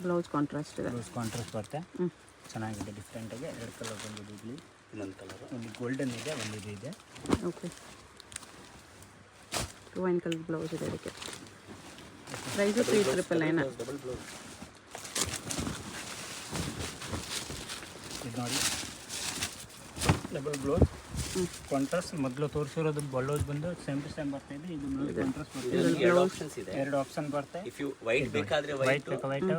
ಬ್ಲೌಸ್ ಕಾಂಟ್ರಾಸ್ಟ್ ಇದೆ. ಬ್ಲೌಸ್ ಕಾಂಟ್ರಾಸ್ಟ್ ಬರುತ್ತೆ. ಹ್ಞೂ. ಚೆನ್ನಾಗಿದೆ, ಡಿಫ್ರೆಂಟಾಗಿ 2 ಕಲರ್ ಬಂದಿದೆ. ಇಲ್ಲಿ ಇನ್ನೊಂದು ಕಲರು, ಒಂದು ಗೋಲ್ಡನ್ ಇದೆ, ಒಂದು ಇದು ಇದೆ. ಓಕೆ. ವೈನ್ ಕಲರ್ ಬ್ಲೌಸ್ ಇದೆ ಅದಕ್ಕೆ. ಪ್ರೈಸು 3,999. Double blouse. ಇದು ನೋಡಿ ಡಬಲ್ ಬ್ಲೌಸ್ ಹ್ಞೂ. ಕಾಂಟ್ರಾಸ್ಟ್. ಮೊದಲು ತೋರಿಸಿರೋದು ಬ್ಲೌಸ್ ಬಂದು ಸೇಮ್ ಟು ಸೇಮ್ ಬರ್ತಾಯಿದೆ. ಇದು ಬ್ಲೌಸ್ ಕಾಂಟ್ರಾಸ್ಟ್ ಬರ್ತಿದೆ. ಇದರಲ್ಲಿ 2 ಆಪ್ಷನ್ಸ್ ಇದೆ. 2 ಆಪ್ಷನ್ ಬರುತ್ತೆ. ಇಫ್ ಯು ವೈಟ್ ಬೇಕಾದರೆ ವೈಟ್ ವೈಟ್, ಬೇಕಾ ವೈಟ್,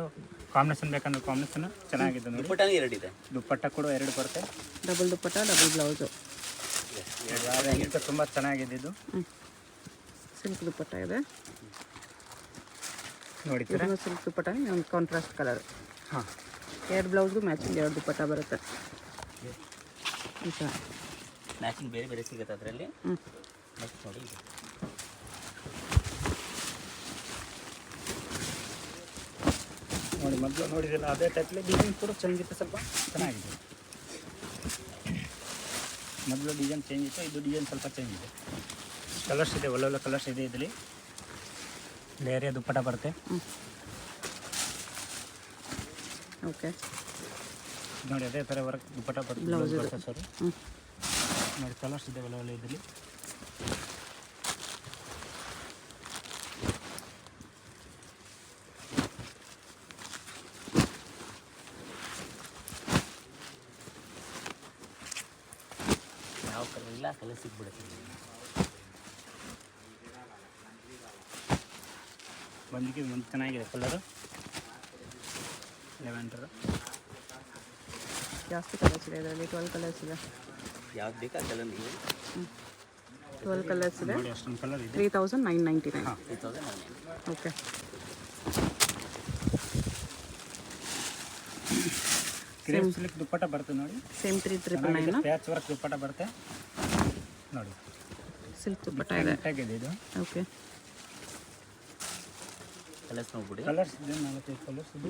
ಕಾಂಬಿನೇಷನ್ ಬೇಕಂದ್ರೆ ಕಾಂಬಿನೇಷನ್ ಚೆನ್ನಾಗಿದೆ ನೋಡಿ. ದುಪ್ಪಟ್ಟನೇ 2 ಇದೆ. ದುಪ್ಪಟ್ಟ ಕೂಡ 2 ಬರುತ್ತೆ. ಡಬಲ್ ದುಪ್ಪಟ್ಟ, ಡಬಲ್ ಬ್ಲೌಸು. ಇದು ತುಂಬ ಚೆನ್ನಾಗಿದೆ. ಇದು ಹ್ಞೂ. ಸಿಲ್ಕ್ ದುಪ್ಪಟ್ಟ ಇದೆ. ನೋಡಿದ್ದೀರಾ? ಇದು ಸಿಲ್ಕ್ ದುಪ್ಪಟ್ಟ, ಒಂದು ಕಾಂಟ್ರಾಸ್ಟ್ ಕಲರ್. ಹಾಂ. 2 ಬ್ಲೌಸ್ಗೂ ಮ್ಯಾಚಿಂಗ್ 2 ದುಪ್ಪಟ್ಟ ಬರುತ್ತೆ. ಈ ಥರ ಮ್ಯಾಚಿಂಗ್ ಬೇರೆ ಬೇರೆ ಸಿಗುತ್ತೆ ಅದರಲ್ಲಿ. ಹ್ಞೂ. ನೆಕ್ಸ್ಟ್ ನೋಡಿ ಇದು. ನೋಡಿ ಮೊದಲು ನೋಡಿರಲ್ಲ ಅದೇ ಟೈಪ್ಲಿ ಡಿಸೈನ್ ಕೂಡ ಚೇಂಜ್ ಇತ್ತು, ಸ್ವಲ್ಪ ಚೆನ್ನಾಗಿದೆ. ಮೊದಲು ಡಿಸೈನ್ ಚೇಂಜ್ ಇತ್ತು, ಇದು ಡಿಸೈನ್ ಸ್ವಲ್ಪ ಚೇಂಜ್ ಇದೆ. ಕಲರ್ಸ್ ಇದೆ, ಒಳ್ಳೊಳ್ಳೆ ಕಲರ್ಸ್ ಇದೆ. ಇದರಲ್ಲಿ ಲೇರಿಯ ದುಪ್ಪಟ್ಟ ಬರುತ್ತೆ. ಓಕೆ. ನೋಡಿ ಅದೇ ಥರ ವರ್ಕ್ ದುಪ್ಪಟ್ಟ ಬರುತ್ತೆ, ಬ್ಲೌಸ್ ಬರುತ್ತೆ. ಸರಿ ಹ್ಞೂ. ನೋಡಿ ಕಲರ್ಸ್ ಇದೆ ಒಳ್ಳೊಳ್ಳೆ ಇದರಲ್ಲಿ. ಯಾವ ಕಲರ್ ಇಲ್ಲ ಕಲರ್ ಸಿಗ್ಬಿಡುತ್ತೆ. ಒಂದು ಚೆನ್ನಾಗಿದೆ ಕಲರು, ಲೆವೆಂಡರ್. ಜಾಸ್ತಿ ಕಲರ್ಸ್ ಇದೆ ಇದರಲ್ಲಿ. 12 ಕಲರ್ಸ್ ಇದೆ. ಯಾವ್ದು ಬೇಕಾ ಕಲರ್ ನೀವು. 12 ಕಲರ್ಸ್ ಇದೆ. ನೋಡಿ ಅಷ್ಟೊಂದು ಕಲರ್ ಇದೆ. 3,999. ಹಾಂ. 3,999. ಓಕೆ. ಕ್ರೇಪ್ ಸಿಲ್ಕ್ ದುಪ್ಪಟ್ಟ ಬರುತ್ತೆ ನೋಡಿ. ಸೇಮ್ 3,999. ಪ್ಯಾಚ್ ವರ್ಕ್ ದುಪ್ಪಟ್ಟ ಬರುತ್ತೆ ನೋಡಿ. ಸಿಲ್ಕ್ ದುಪ್ಪಟ್ಟ ಇದೆ. ಆಗಿದೆ ಇದು. ಓಕೆ. ಕಲರ್ಸ್ ನೋಡ್ಬಿಡಿ. ಕಲರ್ಸ್ ಇದೆ, 4-5 ಕಲರ್ಸ್ ಇದೆ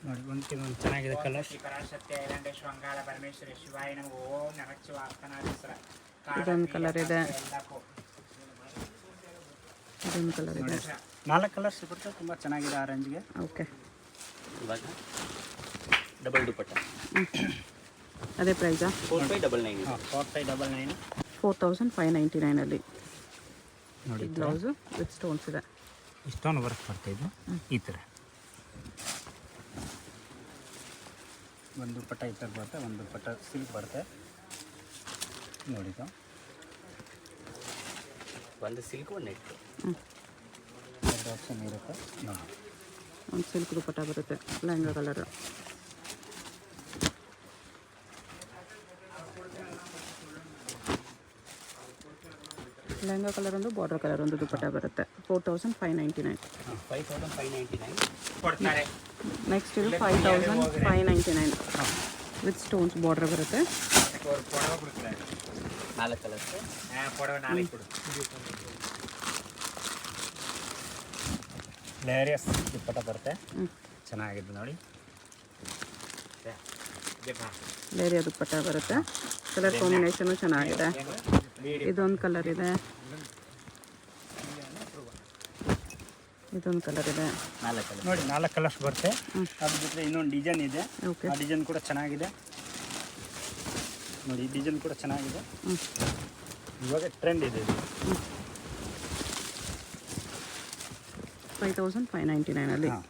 ನೋಡಿ. ಒಂದು ಚೆನ್ನಾಗಿದೆ ಕಲರ್. ಇದೊಂದು ಕಲರ್ ಇದೆ. ಇದೊಂದು ಕಲರ್ ಇದೆ. 4 ಕಲರ್ಸ್ ಸಿಗುತ್ತೆ, ತುಂಬ ಚೆನ್ನಾಗಿದೆ ಆ ರೇಂಜ್ಗೆ. ಓಕೆ. ಇವಾಗ ಡಬಲ್ ದುಪ್ಪಟ್ಟ. ಅದೇ ಪ್ರೈಸಾ? 4,599 ಇದೆ. ಹಾಂ, 4,599. 4,599 ನೋಡಿ ಬ್ಲೌಸು ವಿತ್ ಸ್ಟೋನ್ಸ್ ಇದೆ. ಇಷ್ಟೊಂದು ವರ್ಕ್ ಬರ್ತಾಯಿದ್ದು ಈ ಥರ. ಒಂದು ದುಪ್ಪಟ್ಟ ಈ ಥರ ಬರುತ್ತೆ, ಒಂದು ದುಪ್ಪಟ್ಟ ಸಿಲ್ಕ್ ಬರುತ್ತೆ ನೋಡಿ. ಇದು ಒಂದು ಸಿಲ್ಕ್, ಒಂದು ನೆಟ್. 2 ಆಪ್ಷನ್ ಇರುತ್ತೆ ನೋಡಿ. ಒಂದು ಸಿಲ್ಕ್ ದುಪ್ಪಟ್ಟ ಬರುತ್ತೆ, ಲೆಹಂಗಾ ಕಲರ್. ಲೆಹಂಗಾ ಕಲರ್ ಒಂದು, ಬಾರ್ಡರ್ ಕಲರ್ ಒಂದು ದುಪ್ಪಟ್ಟ ಬರುತ್ತೆ. 4,599. 5,599 ಕೊಡ್ತಾರೆ. ನೆಕ್ಸ್ಟ್ ಇದು 5,599 ವಿತ್ ಸ್ಟೋನ್ಸ್ ಬಾರ್ಡರ್ ಬರುತ್ತೆ. 4 ಕಲರ್ಸ್. ಲೇರಿಯಸ್ ದುಪ್ಪಟ್ಟ ಬರುತ್ತೆ, ಚೆನ್ನಾಗಿದೆ ನೋಡಿ. ಲೇರಿಯಾ ದುಪ್ಪಟ್ಟ ಬರುತ್ತೆ. ಕಲರ್ ಕಾಂಬಿನೇಷನು ಚೆನ್ನಾಗಿದೆ. ಇದೊಂದು ಕಲರ್ ಇದೆ, ಇದೊಂದು ಕಲರ್ ಇದೆ. 4 ಕಲರ್ ನೋಡಿ 4 ಕಲರ್ಸ್ ಬರುತ್ತೆ. ಅದು ಬಿಟ್ಟರೆ ಇನ್ನೊಂದು ಡಿಸೈನ್ ಇದೆ. ಓಕೆ. ಆ ಡಿಸೈನ್ ಕೂಡ ಚೆನ್ನಾಗಿದೆ ನೋಡಿ. ಈ ಡಿಸೈನ್ ಕೂಡ ಚೆನ್ನಾಗಿದೆ. ಇವಾಗ ಟ್ರೆಂಡ್ ಇದೆ ಇದು. 5,599 ಹಾಂ.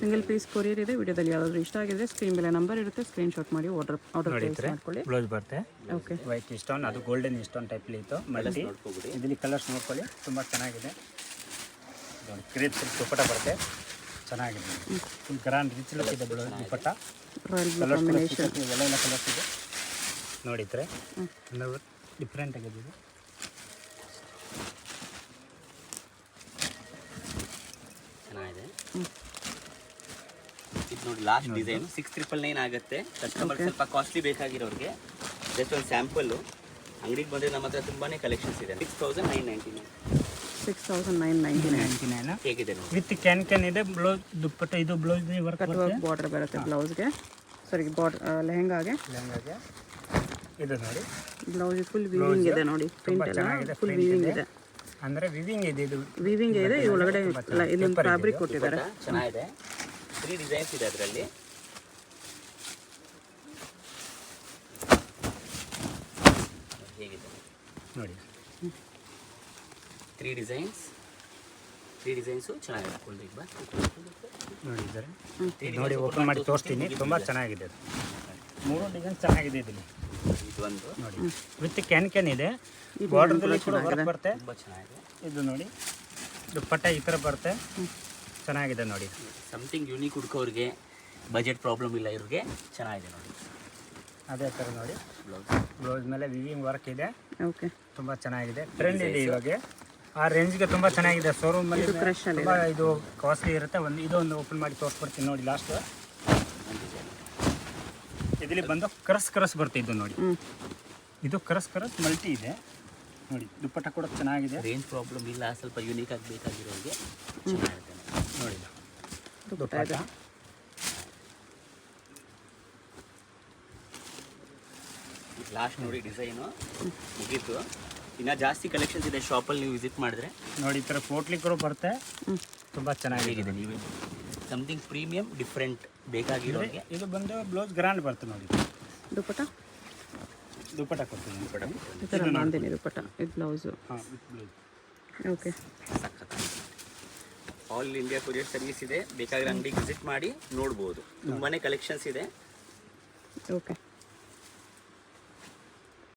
ಸಿಂಗಲ್ ಪೀಸ್ ಕೊರಿಯರ್ ಇದೆ. ವಿಡಿಯೋದಲ್ಲಿ ಯಾವ್ದಾದ್ರು ಇಷ್ಟ ಆಗಿದ್ರೆ ಸ್ಕ್ರೀನ್ ಮೇಲೆ ನಂಬರ್ ಇರುತ್ತೆ, ಸ್ಕ್ರೀನ್ಶಾಟ್ ಮಾಡಿ ಆರ್ಡರ್ ಪ್ಲೇಸ್ ಮಾಡ್ಕೊಳ್ಳಿ. ಬ್ಲೌಸ್ ಬರುತ್ತೆ. ಓಕೆ. ವೈಟ್ ಸ್ಟೋನ್, ಅದು ಗೋಲ್ಡನ್ ಸ್ಟೋನ್ ಟೈಪ್ಲಿ ಇತ್ತು. ಮಲ್ಟಿ ನೋಡ್ಕೊಬಿಡಿ. ಇದರಲ್ಲಿ ಕಲರ್ಸ್ ನೋಡ್ಕೊಳ್ಳಿ, ತುಂಬ ಚೆನ್ನಾಗಿದೆ. ಕ್ರೇಪ್ ಸಿಲ್ಕ್ ದುಪ್ಪಟ್ಟ ಬರುತ್ತೆ, ಚೆನ್ನಾಗಿದೆ. ಫುಲ್ ಗ್ರ್ಯಾಂಡ್ ರಿಚ್ ಲುಕ್ ಇದೆ blouse dupatta. Royal blue colours combination. ಒಳ್ಳೆಲ್ಲ ಕಲರ್ಸ್ ಇದೆ ನೋಡಿದ್ರೆ. ಡಿಫ್ರೆಂಟ್ ಆಗಿದೆ ಇದು. ಚೆನ್ನಾಗಿದೆ. ಇದು ನೋಡಿ ಲಾಸ್ಟ್ ಡಿಸೈನ್ 6,999 ಆಗುತ್ತೆ. ಕಸ್ಟಮರ್ ಸ್ವಲ್ಪ ಕಾಸ್ಟ್ಲಿ ಬೇಕಾಗಿರೋರಿಗೆ ಜಸ್ಟ್ ಒಂದು ಸ್ಯಾಂಪಲ್ಲು. ಅಂಗಡಿಗೆ ಬಂದರೆ ನಮ್ಮ ಹತ್ರ ತುಂಬಾ ಕಲೆಕ್ಷನ್ಸ್ ಇದೆ. 6,999. 6999 99 ಹೇಗಿದೆ ನೋಡಿ. ವಿತ್ ಕ್ಯಾನ್ ಇದೆ. ಬ್ಲೌಸ್ ದುಪ್ಪಟ್ಟ ಇದು blouse work cut work border ಬರುತ್ತೆ ಬ್ಲೌಸ್ಗೆ, ಸಾರಿ ಲೆಹೆಂಗಾಗೆ. ಲೆಹಂಗಾಗೆ ಇದು ನೋಡಿ, ಬ್ಲೌಸ್ ಫುಲ್ ವಿವಿಂಗ್ ಇದೆ ನೋಡಿ, ಪ್ರಿಂಟ್ ಎಲ್ಲ ಚೆನ್ನಾಗಿದೆ, ಫುಲ್ ವಿವಿಂಗ್ ಇದೆ. ಅಂದರೆ ವಿವಿಂಗ್ ಇದೆ, ಇದು ವಿವಿಂಗ್ ಇದೆ. ಈ ಒಳಗಡೆ ಇಲ್ಲೊಂದು ಫ್ಯಾಬ್ರಿಕ್ ಕೊಟ್ಟಿದ್ದಾರೆ. ಚೆನ್ನಾಗಿದೆ. 3 ಡಿಸೈನ್ಸ್ ಇದೆ ಅದರಲ್ಲಿ. ಹೇಗಿದೆ ನೋಡಿ, 3 ಡಿಸೈನ್ಸು ಚೆನ್ನಾಗಿದೆ. ನೋಡಿ ಇದ್ದಾರೆ ನೋಡಿ, ಓಪನ್ ಮಾಡಿ ತೋರಿಸ್ತೀನಿ. ತುಂಬ ಚೆನ್ನಾಗಿದೆ ಅದು. 3 ಡಿಸೈನ್ ಚೆನ್ನಾಗಿದೆ ಇದರಲ್ಲಿ. ಇದು ಒಂದು ನೋಡಿ ವಿತ್ ಕ್ಯಾನ್ ಇದೆ. ಬಾರ್ಡರ್ದಲ್ಲಿ ಕೂಡ ವರ್ಕ್ ಬರುತ್ತೆ. ತುಂಬ ಚೆನ್ನಾಗಿದೆ. ಇದು ನೋಡಿ, ದುಪ್ಪಟ್ಟ ಈ ಥರ ಬರುತ್ತೆ, ಚೆನ್ನಾಗಿದೆ ನೋಡಿ. ಸಮಥಿಂಗ್ ಯೂನಿಕ್ ಹುಡ್ಕೋರಿಗೆ, ಬಜೆಟ್ ಪ್ರಾಬ್ಲಮ್ ಇಲ್ಲ ಇವ್ರಿಗೆ, ಚೆನ್ನಾಗಿದೆ ನೋಡಿ. ಅದೇ ಥರ ನೋಡಿ, ಬ್ಲೌಸ್ ಮೇಲೆ ವಿವಿಂಗ್ ವರ್ಕ್ ಇದೆ, ಓಕೆ, ತುಂಬ ಚೆನ್ನಾಗಿದೆ. ಟ್ರೆಂಡ್ ಇದೆ ಇವಾಗ, ಆ ರೇಂಜ್ಗೆ ತುಂಬ ಚೆನ್ನಾಗಿದೆ. ಶೋರೂಮಲ್ಲಿ ತುಂಬ ಇದು ಕಾಸ್ಟ್ಲಿ ಇರುತ್ತೆ. ಇದೊಂದು ಓಪನ್ ಮಾಡಿ ತೋರಿಸ್ಬಿಡ್ತೀನಿ ನೋಡಿ. ಲಾಸ್ಟ್ ಇದರಲ್ಲಿ ಬಂದು ಕರಸ್ ಬರುತ್ತೆ. ಇದು ನೋಡಿ, ಇದು ಕರಸ್ ಮಲ್ಟಿ ಇದೆ ನೋಡಿ. ದುಪ್ಪಟ್ಟ ಕೂಡ ಚೆನ್ನಾಗಿದೆ. ರೇಂಜ್ ಪ್ರಾಬ್ಲಮ್ ಇಲ್ಲ, ಸ್ವಲ್ಪ ಯೂನಿಕ್ ಆಗಿ ಬೇಕಾಗಿರೋರಿಗೆ ಚೆನ್ನಾಗಿದೆ ನೋಡಿ. ದುಪ್ಪಟ್ಟ ಲಾಸ್ಟ್ ನೋಡಿ, ಡಿಸೈನು ಮುಗೀತು. ಇನ್ನು ಜಾಸ್ತಿ ಕಲೆಕ್ಷನ್ಸ್ ಇದೆ ಶಾಪಲ್ಲಿ, ನೀವು ವಿಸಿಟ್ ಮಾಡಿದ್ರೆ ನೋಡಿ. ಈ ಥರ ಪೋಟ್ಲಿಕ್ಕರು ಬರುತ್ತೆ, ತುಂಬ ಚೆನ್ನಾಗಿದೆ. ಹೇಗಿದೆ ನೀವೇ ಸಮಥಿಂಗ್ ಪ್ರೀಮಿಯಂ ಡಿಫ್ರೆಂಟ್ ಬೇಕಾಗಿರೋರಿಗೆ. ಇದು ಬಂದು ಬ್ಲೌಸ್ ಗ್ರ್ಯಾಂಡ್ ಬರುತ್ತೆ ನೋಡಿ. ದುಪ್ಪಟ್ಟ ಕೊಡ್ತೀನಿ. ಈ ಥರ ಬಾಂದಿನಿ ದುಪ್ಪಟ್ಟ, ಇದು ಬ್ಲೌಸು. ಹಾಂ, with blouse. Okay, all India courier service ಇದೆ. ಬೇಕಾದ್ರೆ ಅಂಗಡಿಗೆ ವಿಸಿಟ್ ಮಾಡಿ ನೋಡ್ಬೋದು. ತುಂಬಾ ಕಲೆಕ್ಷನ್ಸ್ ಇದೆ. ಓಕೆ.